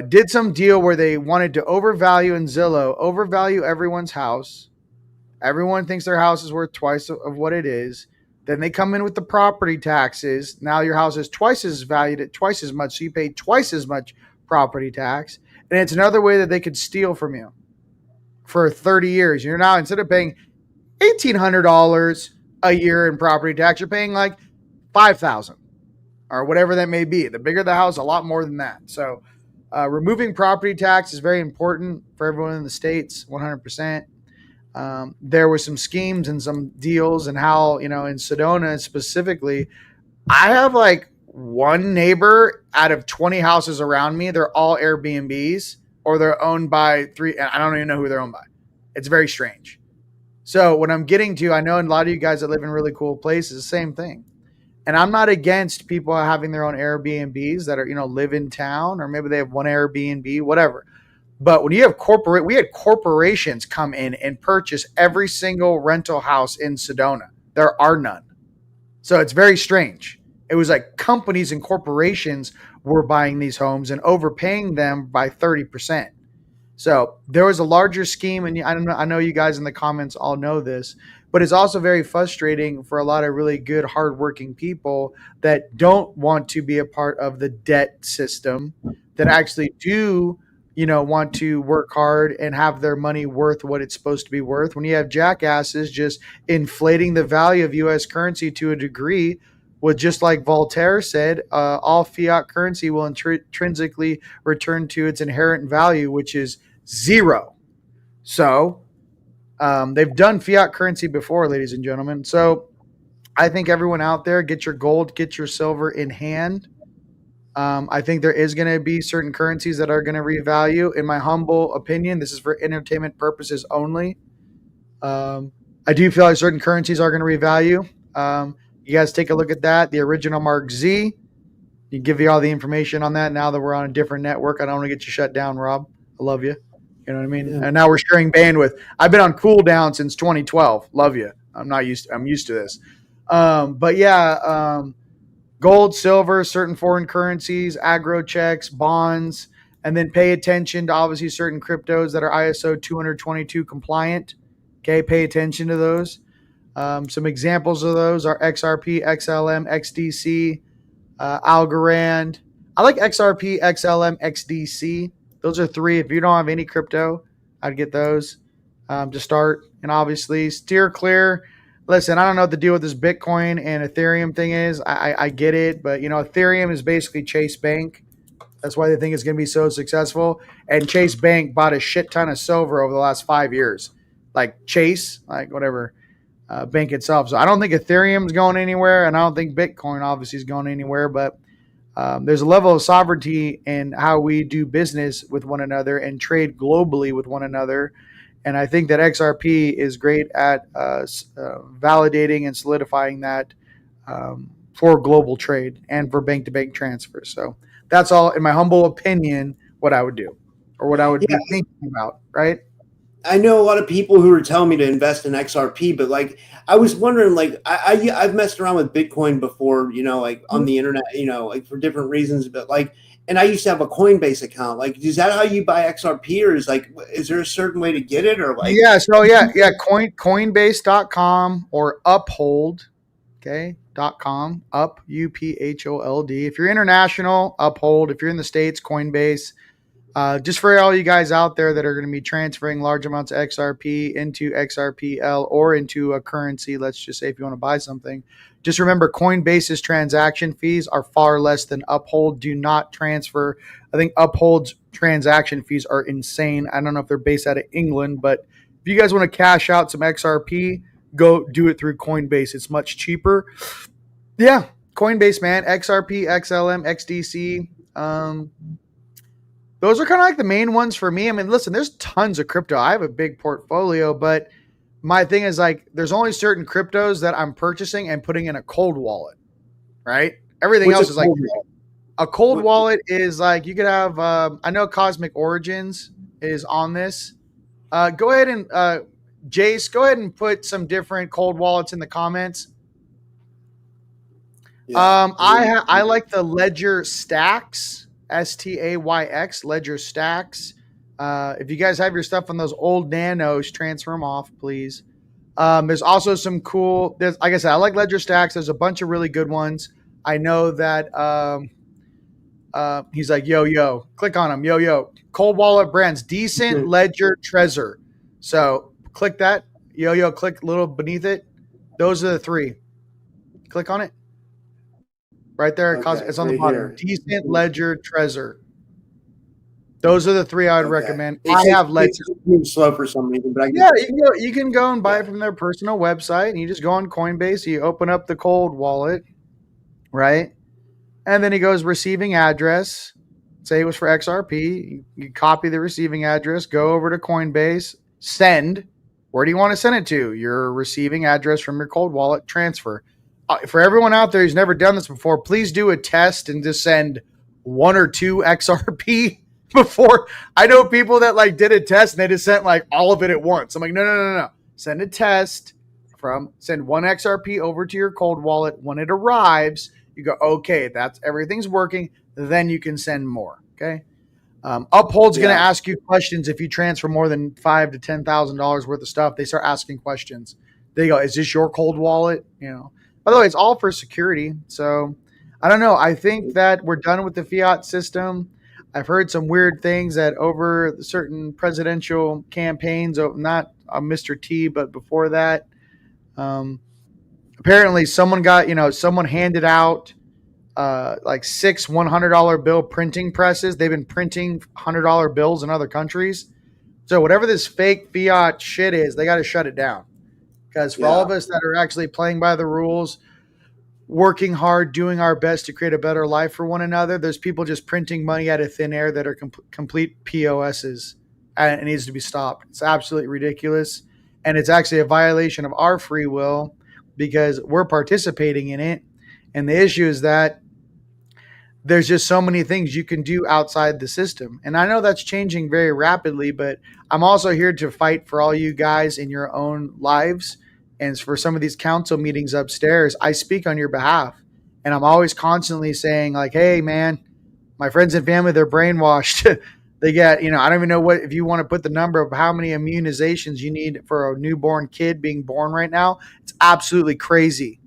did some deal where they wanted to overvalue in Zillow, overvalue everyone's house. Everyone thinks their house is worth twice of what it is. Then they come in with the property taxes. Now your house is twice as valued at twice as much, so you pay twice as much property tax. And it's another way that they could steal from you for 30 years. You're now, instead of paying $1,800 a year in property tax, you're paying like $5,000 or whatever that may be. The bigger the house, a lot more than that. So removing property tax is very important for everyone in the States, 100%. There were some schemes and some deals, and how, in Sedona specifically, I have like one neighbor out of 20 houses around me. They're all Airbnbs, or they're owned by three. I don't even know who they're owned by. It's very strange. So what I'm getting to, I know a lot of you guys that live in really cool places, the same thing. And I'm not against people having their own Airbnbs that are, live in town, or maybe they have one Airbnb, whatever. But when you have we had corporations come in and purchase every single rental house in Sedona. There are none. So it's very strange. It was like companies and corporations were buying these homes and overpaying them by 30%. So there was a larger scheme, and I know you guys in the comments all know this, but it's also very frustrating for a lot of really good, hardworking people that don't want to be a part of the debt system, that actually do want to work hard and have their money worth what it's supposed to be worth. When you have jackasses just inflating the value of U.S. currency to a degree, with, just like Voltaire said, all fiat currency will intrinsically return to its inherent value, which is zero. So they've done fiat currency before, ladies and gentlemen. So I think everyone out there, get your gold, get your silver in hand. I think there is going to be certain currencies that are going to revalue. In my humble opinion, this is for entertainment purposes only. I do feel like certain currencies are going to revalue. You guys take a look at that. The original Mark Z. You give you all the information on that. Now that we're on a different network, I don't want to get you shut down, Rob. I love you. You know what I mean? Yeah. And now we're sharing bandwidth. I've been on cooldown since 2012. Love you. I'm used to this. But yeah. Gold, silver, certain foreign currencies, agro checks, bonds, and then pay attention to obviously certain cryptos that are ISO 222 compliant. Okay, pay attention to those. Some examples of those are XRP, XLM, XDC, Algorand. I like XRP, XLM, XDC. Those are three. If you don't have any crypto, I'd get those to start. And obviously, steer clear. Listen, I don't know what the deal with this Bitcoin and Ethereum thing is. I get it, but Ethereum is basically Chase Bank. That's why they think it's going to be so successful. And Chase Bank bought a shit ton of silver over the last 5 years, like Chase, like whatever bank itself. So I don't think Ethereum is going anywhere, and I don't think Bitcoin obviously is going anywhere. But there's a level of sovereignty in how we do business with one another and trade globally with one another. And I think that XRP is great at validating and solidifying that for global trade and for bank-to-bank transfers. So that's all, in my humble opinion, what I would do. or what I would
Yeah,
be thinking about, right?
I know a lot of people who are telling me to invest in XRP, but like I was wondering, like I've messed around with Bitcoin before, like on the internet, like for different reasons, but like, and I used to have a Coinbase account. Like, is that how you buy XRP, or is there a certain way to get it, or like?
Yeah. So Coinbase.com or Uphold. Okay. .com, Uphold. If you're international, Uphold. If you're in the States, Coinbase. Just for all you guys out there that are going to be transferring large amounts of XRP into XRPL or into a currency, let's just say if you want to buy something, just remember Coinbase's transaction fees are far less than Uphold. Do not transfer. I think Uphold's transaction fees are insane. I don't know if they're based out of England, but if you guys want to cash out some XRP, go do it through Coinbase. It's much cheaper. Yeah, Coinbase, man. XRP, XLM, XDC. Those are kind of like the main ones for me. I mean, listen, there's tons of crypto. I have a big portfolio, but my thing is like there's only certain cryptos that I'm purchasing and putting in a cold wallet, right? Everything else is like a cold wallet is like you could have I know Cosmic Origins is on this. Go ahead and Jace, go ahead and put some different cold wallets in the comments. Yeah. I like the Ledger Stacks. STAYX, Ledger Stacks. If you guys have your stuff on those old nanos, transfer them off, please. There's also some cool, like I said, I like Ledger Stacks. There's a bunch of really good ones. I know that he's like, yo, click on them, yo. Cold wallet brands, Decent, Ledger, Trezor. So click that, yo, click a little beneath it. Those are the three. Click on it. Right there, okay, it's on the bottom. Here. Decent, Ledger, Trezor. Those are the three I would recommend. I have Ledger.
It's slow for some reason, but
you can go and buy it from their personal website, and you just go on Coinbase. You open up the cold wallet, right? And then he goes receiving address. Say it was for XRP. You copy the receiving address. Go over to Coinbase. Send. Where do you want to send it to? Your receiving address from your cold wallet. Transfer. For everyone out there who's never done this before, please do a test and just send 1 or 2 XRP before. I know people that like did a test and they just sent like all of it at once. I'm like, no. Send a test send 1 XRP over to your cold wallet. When it arrives, you go, okay, that's everything's working. Then you can send more. Okay. Uphold's going to ask you questions if you transfer more than $5,000 to $10,000 worth of stuff. They start asking questions. They go, is this your cold wallet? By the way, it's all for security. So I don't know. I think that we're done with the fiat system. I've heard some weird things that over certain presidential campaigns, not Mr. T, but before that, apparently someone handed out like 6 $100 bill printing presses. They've been printing $100 bills in other countries. So whatever this fake fiat shit is, they got to shut it down. Because for all of us that are actually playing by the rules, working hard, doing our best to create a better life for one another, there's people just printing money out of thin air that are complete POSs, and it needs to be stopped. It's absolutely ridiculous, and it's actually a violation of our free will because we're participating in it. And the issue is that there's just so many things you can do outside the system. And I know that's changing very rapidly, but I'm also here to fight for all you guys in your own lives. And for some of these council meetings upstairs, I speak on your behalf. And I'm always constantly saying like, hey, man, my friends and family, they're brainwashed. They get, I don't even know if you want to put the number of how many immunizations you need for a newborn kid being born right now. It's absolutely crazy.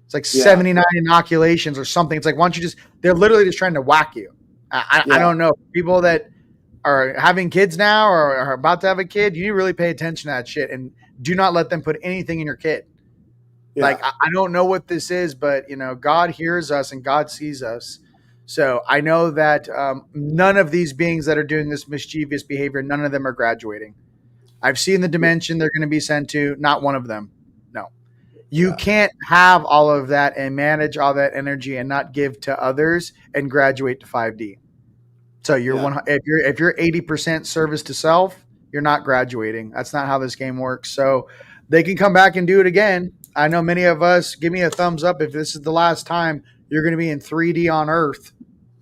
It's like 79 inoculations or something. It's like, why don't you they're literally just trying to whack you. I don't know. People that are having kids now or are about to have a kid, you need to really pay attention to that shit and do not let them put anything in your kid. Yeah. Like, I don't know what this is, but, God hears us and God sees us. So I know that none of these beings that are doing this mischievous behavior, none of them are graduating. I've seen the dimension they're going to be sent to, not one of them. No. You can't have all of that and manage all that energy and not give to others and graduate to 5D. So if you're 80% service to self, you're not graduating. That's not how this game works. So they can come back and do it again. I know many of us, give me a thumbs up if this is the last time you're going to be in 3D on Earth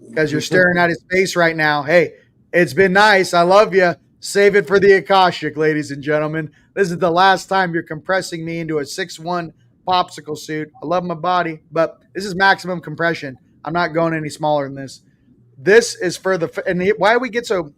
because you're staring at his face right now. Hey, It's been nice. I love you. Save it for the Akashic, ladies and gentlemen. This is the last time you're compressing me into a 6'1" popsicle suit. I love my body, but this is maximum compression. I'm not going any smaller than this. This is for the, and why we get so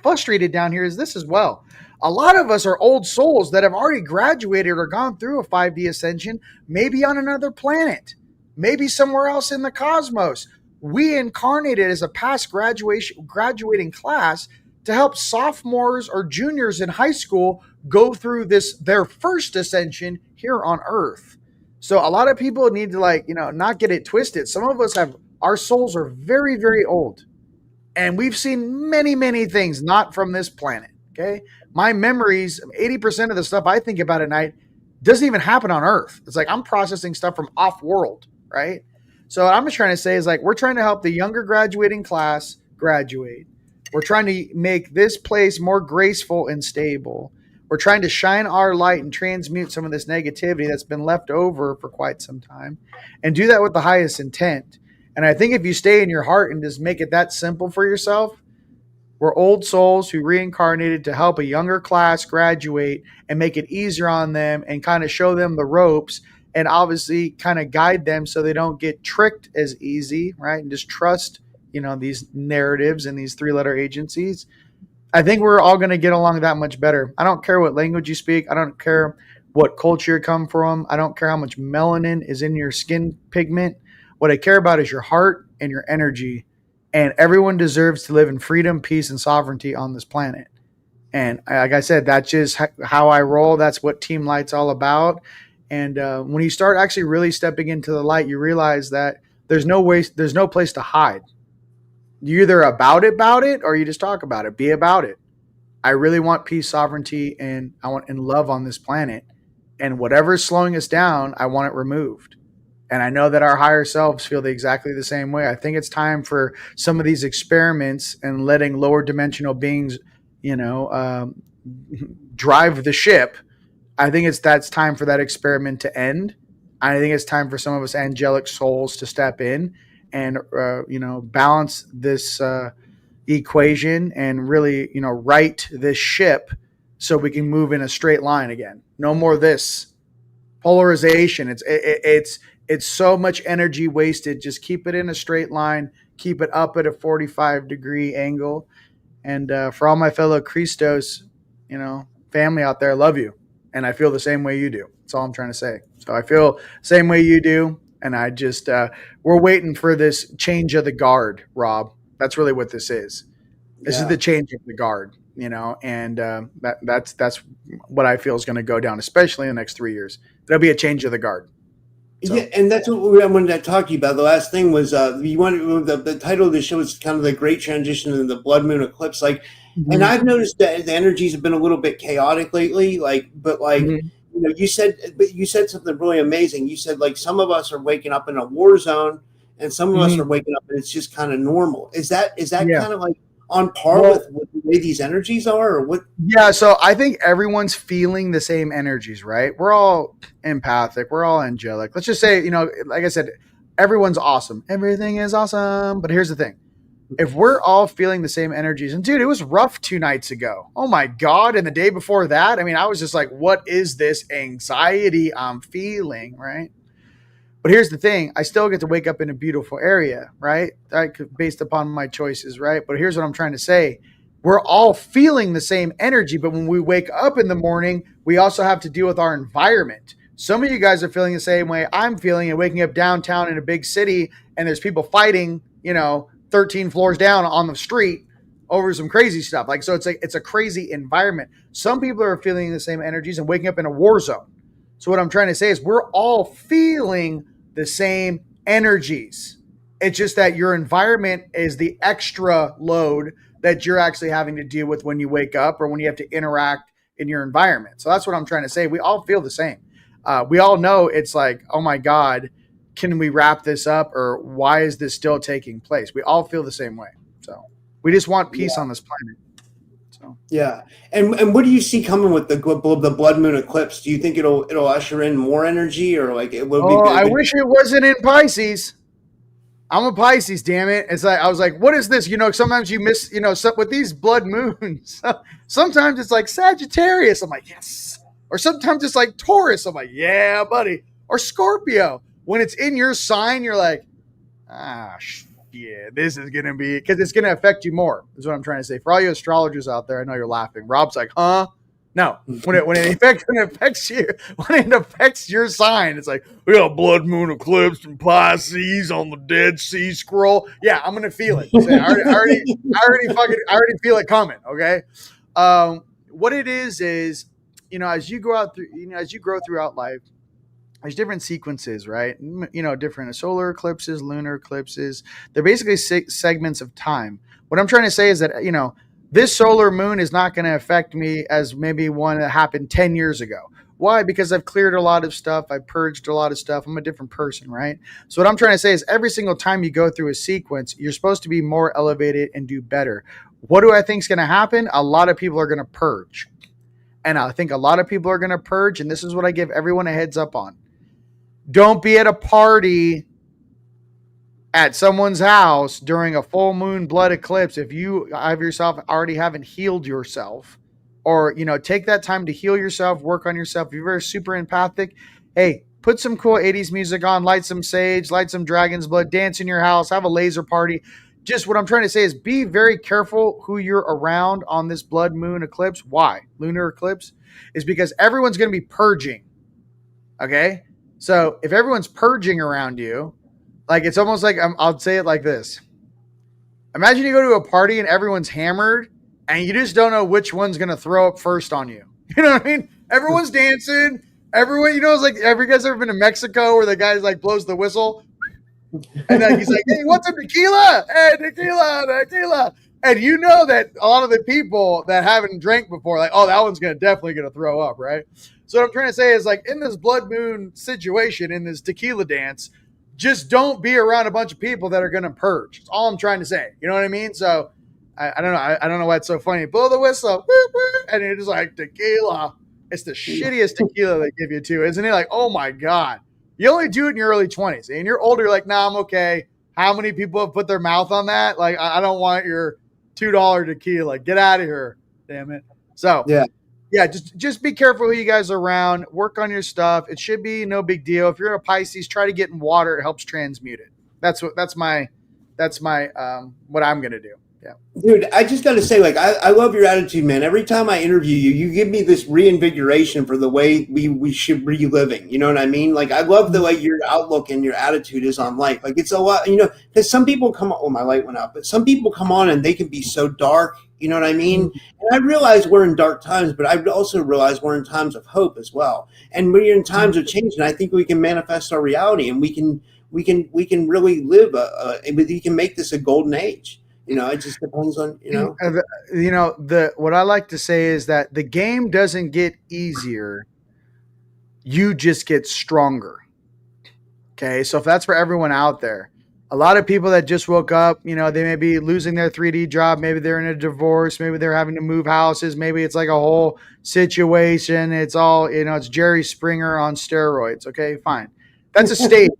frustrated down here is this as well. A lot of us are old souls that have already graduated or gone through a 5D ascension, maybe on another planet, maybe somewhere else in the cosmos. We incarnated as a past graduating class to help sophomores or juniors in high school go through their first ascension here on Earth. So a lot of people need to not get it twisted. Some of us our souls are very, very old. And we've seen many, many things not from this planet. Okay. My memories, 80% of the stuff I think about at night doesn't even happen on Earth. It's like I'm processing stuff from off world. Right. So what I'm just trying to say is we're trying to help the younger graduating class graduate. We're trying to make this place more graceful and stable. We're trying to shine our light and transmute some of this negativity that's been left over for quite some time and do that with the highest intent. And I think if you stay in your heart and just make it that simple for yourself, we're old souls who reincarnated to help a younger class graduate and make it easier on them and kind of show them the ropes and obviously kind of guide them so they don't get tricked as easy, right? And just trust, these narratives and these 3-letter agencies. I think we're all going to get along that much better. I don't care what language you speak. I don't care what culture you come from. I don't care how much melanin is in your skin pigment. What I care about is your heart and your energy. And everyone deserves to live in freedom, peace, and sovereignty on this planet. And like I said, that's just how I roll. That's what TeamLight's all about. And when you start actually really stepping into the light, you realize that there's no place to hide. You're either about it, or you just talk about it. Be about it. I really want peace, sovereignty, and love on this planet. And whatever's slowing us down, I want it removed. And I know that our higher selves feel exactly the same way. I think it's time for some of these experiments and letting lower dimensional beings, drive the ship. I think that's time for that experiment to end. I think it's time for some of us angelic souls to step in and, balance this equation and really, right this ship so we can move in a straight line again. No more this polarization. It's so much energy wasted. Just keep it in a straight line. Keep it up at a 45-degree angle. And for all my fellow Christos, family out there, I love you. And I feel the same way you do. That's all I'm trying to say. So I feel the same way you do. And I just, we're waiting for this change of the guard, Rob. That's really what this is. This is the change of the guard, and that's what I feel is going to go down, especially in the next 3 years. There'll be a change of the guard. So.
Yeah, and that's what I wanted to talk to you about. The last thing was the title of the show is kind of the Great Transition in the Blood Moon Eclipse. And I've noticed that the energies have been a little bit chaotic lately. You said something really amazing. You said some of us are waking up in a war zone, and some of us are waking up and it's just kind of normal. Is that kind of on par with the way these energies are, or what?
Yeah, so I think everyone's feeling the same energies, right? We're all empathic. We're all angelic. Let's just say, like I said, everyone's awesome. Everything is awesome. But here's the thing. If we're all feeling the same energies, and dude, it was rough 2 nights ago. Oh my God. And the day before that, I was just like, what is this anxiety I'm feeling, right? But here's the thing. I still get to wake up in a beautiful area, right? Based upon my choices, right? But here's what I'm trying to say. We're all feeling the same energy, but when we wake up in the morning, we also have to deal with our environment. Some of you guys are feeling the same way I'm feeling and waking up downtown in a big city and there's people fighting, 13 floors down on the street over some crazy stuff. So it's a crazy environment. Some people are feeling the same energies and waking up in a war zone. So what I'm trying to say is we're all feeling the same energies. It's just that your environment is the extra load that you're actually having to deal with when you wake up or when you have to interact in your environment. So that's what I'm trying to say. We all feel the same. We all know it's oh my God, can we wrap this up, or why is this still taking place? We all feel the same way. So we just want peace on this planet. So
yeah. And what do you see coming with the blood moon eclipse? Do you think it'll usher in more energy, or it will be?
I wish it wasn't in Pisces. I'm a Pisces, damn it. It's like, I was like, what is this? Sometimes you miss, with these blood moons, sometimes it's like Sagittarius. I'm like, yes. Or sometimes it's like Taurus. I'm like, yeah, buddy. Or Scorpio. When it's in your sign, you're like, yeah, this is going to be, because it's going to affect you more, is what I'm trying to say. For all you astrologers out there, I know you're laughing. Rob's like, huh? No, when it affects your sign, it's like we got blood moon eclipse and Pisces on the Dead Sea Scroll. Yeah, I'm gonna feel it. I already feel it coming. Okay, what it is, as you go out through, as you grow throughout life, there's different sequences, right? Different solar eclipses, lunar eclipses. They're basically segments of time. What I'm trying to say is that, this solar moon is not going to affect me as maybe one that happened 10 years ago. Why? Because I've cleared a lot of stuff. I've purged a lot of stuff. I'm a different person, right? So what I'm trying to say is every single time you go through a sequence, you're supposed to be more elevated and do better. What do I think is going to happen? A lot of people are going to purge. And I think a lot of people are going to purge. And this is what I give everyone a heads up on. Don't be at a party at someone's house during a full moon blood eclipse if you have yourself already haven't healed yourself, or take that time to heal yourself, work on yourself. If you're very super empathic, hey, put some cool 80s music on, light some sage, light some dragon's blood, dance in your house, have a laser party. Just what I'm trying to say is be very careful who you're around on this blood moon eclipse. Why? Lunar eclipse is because everyone's going to be purging. Okay, so if everyone's purging around you, like, it's almost like, I'll say it like this. Imagine you go to a party and everyone's hammered and you just don't know which one's going to throw up first on you. You know what I mean? Everyone's dancing. Everyone, it's like, have you guys ever been to Mexico where the guy like blows the whistle? And then he's like, hey, what's up, tequila? Hey, tequila. And you know that a lot of the people that haven't drank before, like, oh, that one's definitely going to throw up, right? So what I'm trying to say is, like, in this blood moon situation, in this tequila dance, just don't be around a bunch of people that are going to purge. That's all I'm trying to say. You know what I mean? So I don't know. I don't know why it's so funny. Blow the whistle, whoop, whoop, and it's like tequila. It's the shittiest tequila they give you too, isn't it? Like, oh my God. You only do it in your early 20s. And you're older, you're like, nah, I'm okay. How many people have put their mouth on that? Like, I don't want your $2 tequila. Get out of here. Damn it. So yeah, just be careful who you guys are around. Work on your stuff. It should be no big deal. If you're a Pisces, try to get in water. It helps transmute it. That's my what I'm gonna do. Yeah,
dude, I just got to say, like, I love your attitude, man. Every time I interview you, you give me this reinvigoration for the way we should be living. You know what I mean? Like, I love the way your outlook and your attitude is on life. Like, it's a lot, because some people come on, oh, my light went out, but some people come on and they can be so dark. You know what I mean? And I realize we're in dark times, but I also realize we're in times of hope as well. And we're in times of change, and I think we can manifest our reality, and we can really live we can make this a golden age. It just depends on.
What I like to say is that the game doesn't get easier. You just get stronger. Okay. So if that's for everyone out there, a lot of people that just woke up, they may be losing their 3D job. Maybe they're in a divorce. Maybe they're having to move houses. Maybe it's like a whole situation. It's all, it's Jerry Springer on steroids. Okay, fine. That's a stage.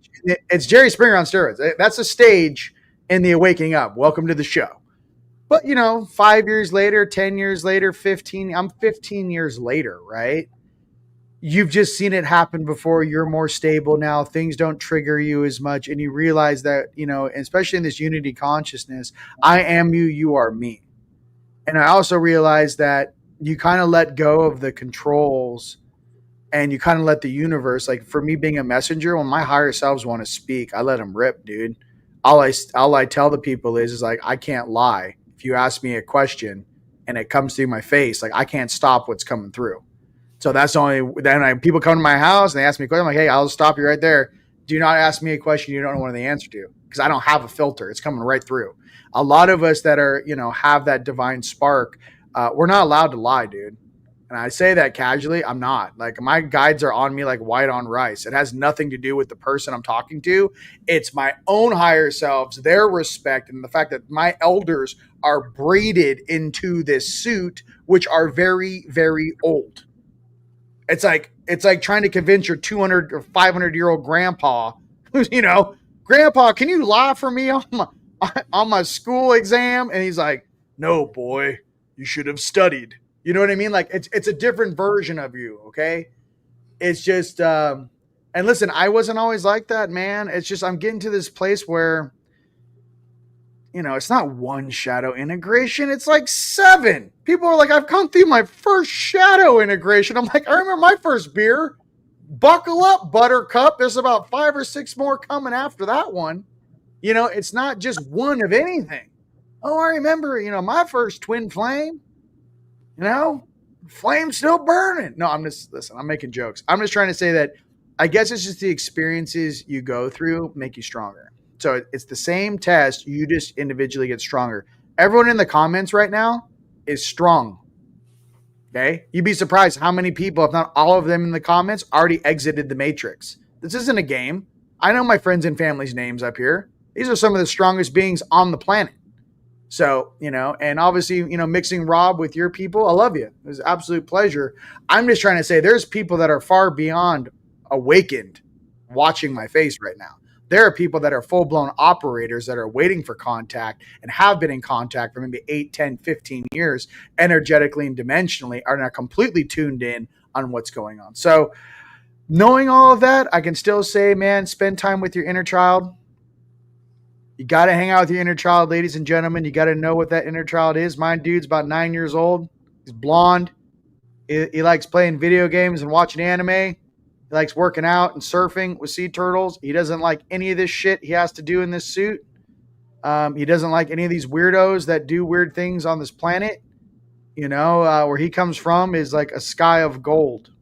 It's Jerry Springer on steroids. That's a stage in the waking up. Welcome to the show. But 5 years later, 10 years later, 15, I'm 15 years later, right? You've just seen it happen before. You're more stable now. Things don't trigger you as much. And you realize that, especially in this unity consciousness, I am you, you are me. And I also realize that you kind of let go of the controls and you kind of let the universe, like for me being a messenger, when my higher selves want to speak, I let them rip, dude. All I tell the people is like, I can't lie. If you ask me a question and it comes through my face, like I can't stop what's coming through. So that's people come to my house and they ask me a question. I'm like, hey, I'll stop you right there. Do not ask me a question you don't know the answer to, because I don't have a filter. It's coming right through. A lot of us that are, have that divine spark, we're not allowed to lie, dude. And I say that casually. I'm not. Like, my guides are on me like white on rice. It has nothing to do with the person I'm talking to. It's my own higher selves, their respect, and the fact that my elders are braided into this suit, which are very, very old. It's like trying to convince your 200 or 500-year-old grandpa, who's, Grandpa, can you lie for me on my school exam? And he's like, no, boy, you should have studied. You know what I mean? Like it's a different version of you. Okay. It's just, and listen, I wasn't always like that, man. It's just, I'm getting to this place where, it's not one shadow integration. It's like 7. People are like, I've come through my first shadow integration. I'm like, I remember my first beer. Buckle up, Buttercup. There's about 5 or 6 more coming after that one. It's not just one of anything. Oh, I remember, my first twin flame, flame still burning. No, I'm making jokes. I'm just trying to say that I guess it's just the experiences you go through make you stronger. So it's the same test. You just individually get stronger. Everyone in the comments right now is strong. Okay. You'd be surprised how many people, if not all of them in the comments, already exited the Matrix. This isn't a game. I know my friends and family's names up here. These are some of the strongest beings on the planet. So, and obviously, mixing Rob with your people, I love you. It was an absolute pleasure. I'm just trying to say there's people that are far beyond awakened watching my face right now. There are people that are full-blown operators that are waiting for contact and have been in contact for maybe 8, 10, 15 years, energetically and dimensionally, are not completely tuned in on what's going on. So knowing all of that, I can still say, man, spend time with your inner child. You got to hang out with your inner child, ladies and gentlemen. You got to know what that inner child is. My dude's about 9 years old. He's blonde. He likes playing video games and watching anime. He likes working out and surfing with sea turtles. He doesn't like any of this shit he has to do in this suit. He doesn't like any of these weirdos that do weird things on this planet. Where he comes from is like a sky of gold.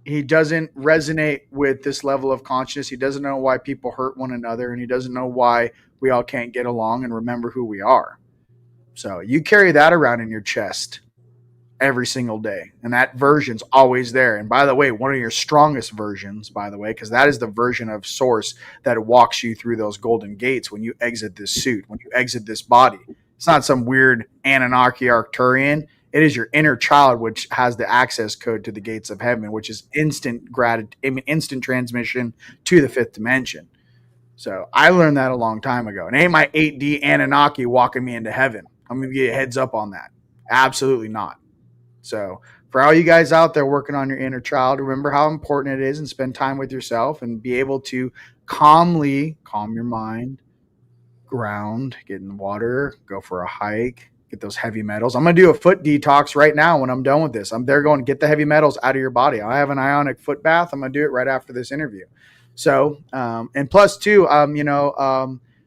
He doesn't resonate with this level of consciousness. He doesn't know why people hurt one another, and he doesn't know why we all can't get along and remember who we are. So you carry that around in your chest every single day, and that version's always there. And by the way, one of your strongest versions, by the way, because that is the version of source that walks you through those golden gates when you exit this suit, when you exit this body. It's not some weird Anunnaki Arcturian. It is your inner child, which has the access code to the gates of heaven, which is instant transmission to the 5th dimension. So I learned that a long time ago. And ain't my 8D Anunnaki walking me into heaven. I'm going to give you a heads up on that. Absolutely not. So for all you guys out there working on your inner child, remember how important it is, and spend time with yourself and be able to calm your mind, ground, get in the water, go for a hike, get those heavy metals. I'm going to do a foot detox right now when I'm done with this. They're going to get the heavy metals out of your body. I have an ionic foot bath. I'm going to do it right after this interview. So, and plus too,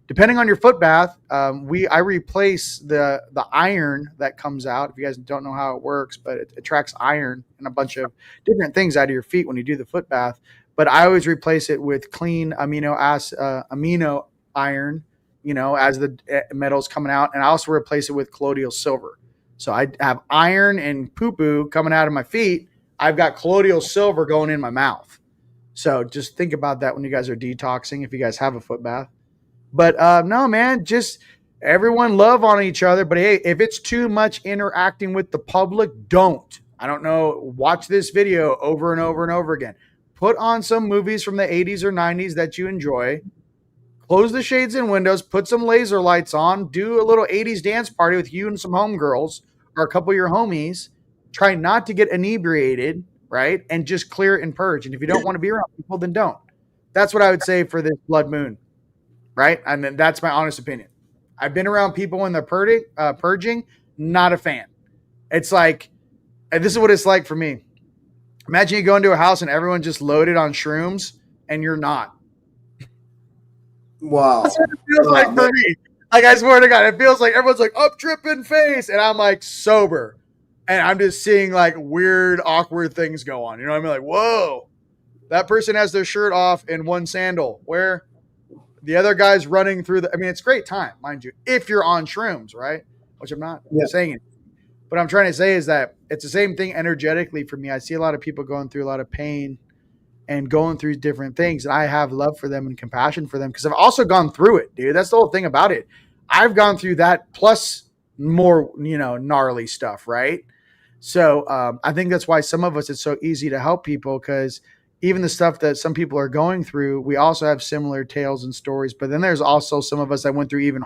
depending on your foot bath, I replace the iron that comes out. If you guys don't know how it works, but it attracts iron and a bunch of different things out of your feet when you do the foot bath. But I always replace it with clean amino iron, as the metal's coming out. And I also replace it with colloidal silver. So I have iron and poo-poo coming out of my feet. I've got colloidal silver going in my mouth. So just think about that when you guys are detoxing, if you guys have a foot bath. But no, man, just everyone love on each other. But hey, if it's too much interacting with the public, don't. I don't know. Watch this video over and over and over again. Put on some movies from the 80s or 90s that you enjoy. Close the shades and windows. Put some laser lights on. Do a little 80s dance party with you and some homegirls or a couple of your homies. Try not to get inebriated, right? And just clear it and purge. And if you don't want to be around people, then don't. That's what I would say for this blood moon. Right? I mean, that's my honest opinion. I've been around people when they're purging, not a fan. It's like, and this is what it's like for me. Imagine you go into a house and everyone just loaded on shrooms and you're not.
Wow.
That's what it feels like for me. Like, I swear to God, it feels like everyone's like up tripping face and I'm like sober. And I'm just seeing like weird, awkward things go on. You know what I mean? Like, whoa, that person has their shirt off in one sandal. Where? The other guy's running through it's great time, mind you, if you're on shrooms, right? Which I'm not saying it. But I'm trying to say is that it's the same thing energetically for me. I see a lot of people going through a lot of pain and going through different things. And I have love for them and compassion for them because I've also gone through it, dude. That's the whole thing about it. I've gone through that plus more, gnarly stuff, right? So I think that's why some of us, it's so easy to help people because even the stuff that some people are going through, we also have similar tales and stories. But then there's also some of us that went through even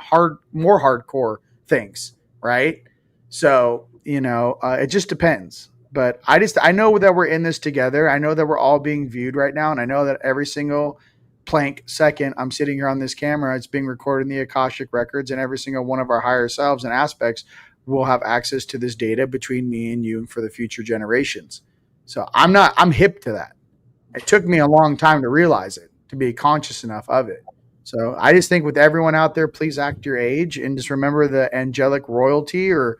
more hardcore things, right? So, it just depends. But I know that we're in this together. I know that we're all being viewed right now. And I know that every single plank second I'm sitting here on this camera, it's being recorded in the Akashic records, and every single one of our higher selves and aspects will have access to this data between me and you and for the future generations. So I'm hip to that. It took me a long time to realize it, to be conscious enough of it. So I just think with everyone out there, please act your age and just remember the angelic royalty, or,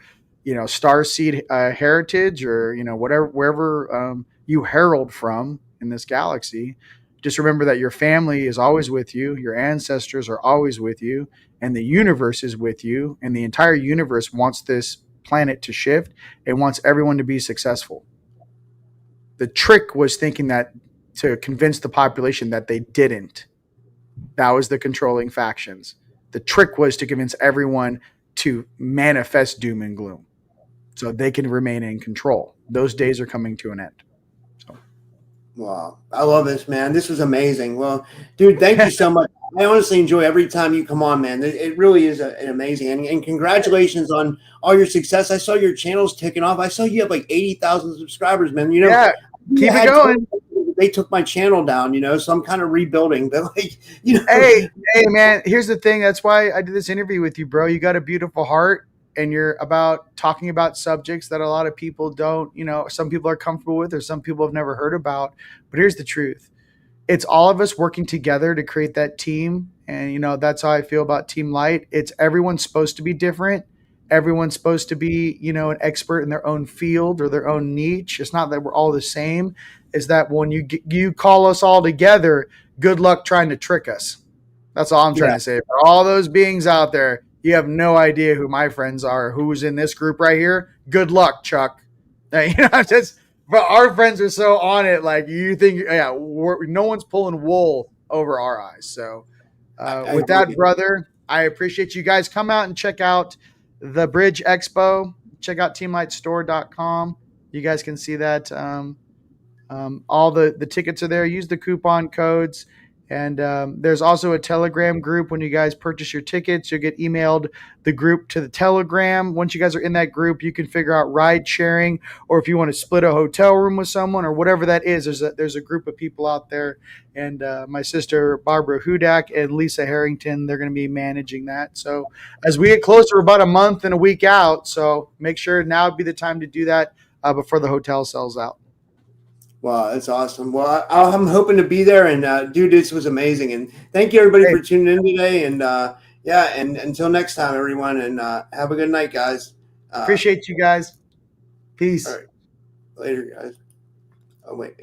star seed heritage, or, whatever, wherever you herald from in this galaxy. Just remember that your family is always with you. Your ancestors are always with you, and the universe is with you. And the entire universe wants this planet to shift. It wants everyone to be successful. The trick was thinking that, to convince the population that they didn't. That was the controlling factions. The trick was to convince everyone to manifest doom and gloom so they can remain in control. Those days are coming to an end. So.
Wow. I love this, man. This was amazing. Well, dude, thank you so much. I honestly enjoy every time you come on, man. It really is an amazing. And congratulations on all your success. I saw your channels ticking off. I saw you have like 80,000 subscribers, man.
Yeah, keep it going.
They took my channel down, so I'm kind of rebuilding. But
Hey, man, here's the thing. That's why I did this interview with you, bro. You got a beautiful heart, and you're talking about subjects that a lot of people don't, some people are comfortable with, or some people have never heard about. But here's the truth. It's all of us working together to create that team. And, that's how I feel about TeamLight. It's everyone's supposed to be different. Everyone's supposed to be, an expert in their own field or their own niche. It's not that we're all the same. Is that when you call us all together, good luck trying to trick us. That's all I'm trying to say. For all those beings out there, you have no idea who my friends are, who's in this group right here. Good luck, Chuck. But our friends are so on it. Like, you think, no one's pulling wool over our eyes. So with that, brother, I appreciate you guys. Come out and check out the Bridge Expo. Check out TeamLightStore.com. You guys can see that. All the tickets are there. Use the coupon codes. And there's also a Telegram group. When you guys purchase your tickets, you'll get emailed the group to the Telegram. Once you guys are in that group, you can figure out ride sharing, or if you want to split a hotel room with someone or whatever that is. There's a group of people out there. And my sister, Barbara Hudak, and Lisa Harrington, they're going to be managing that. So as we get closer, we're about a month and a week out. So make sure now would be the time to do that before the hotel sells out.
Wow, that's awesome. Well, I'm hoping to be there, and dude, this was amazing. And thank you everybody for tuning in today. And and until next time, everyone, and have a good night, guys.
Appreciate you guys. Peace.
All right. Later, guys. Oh wait.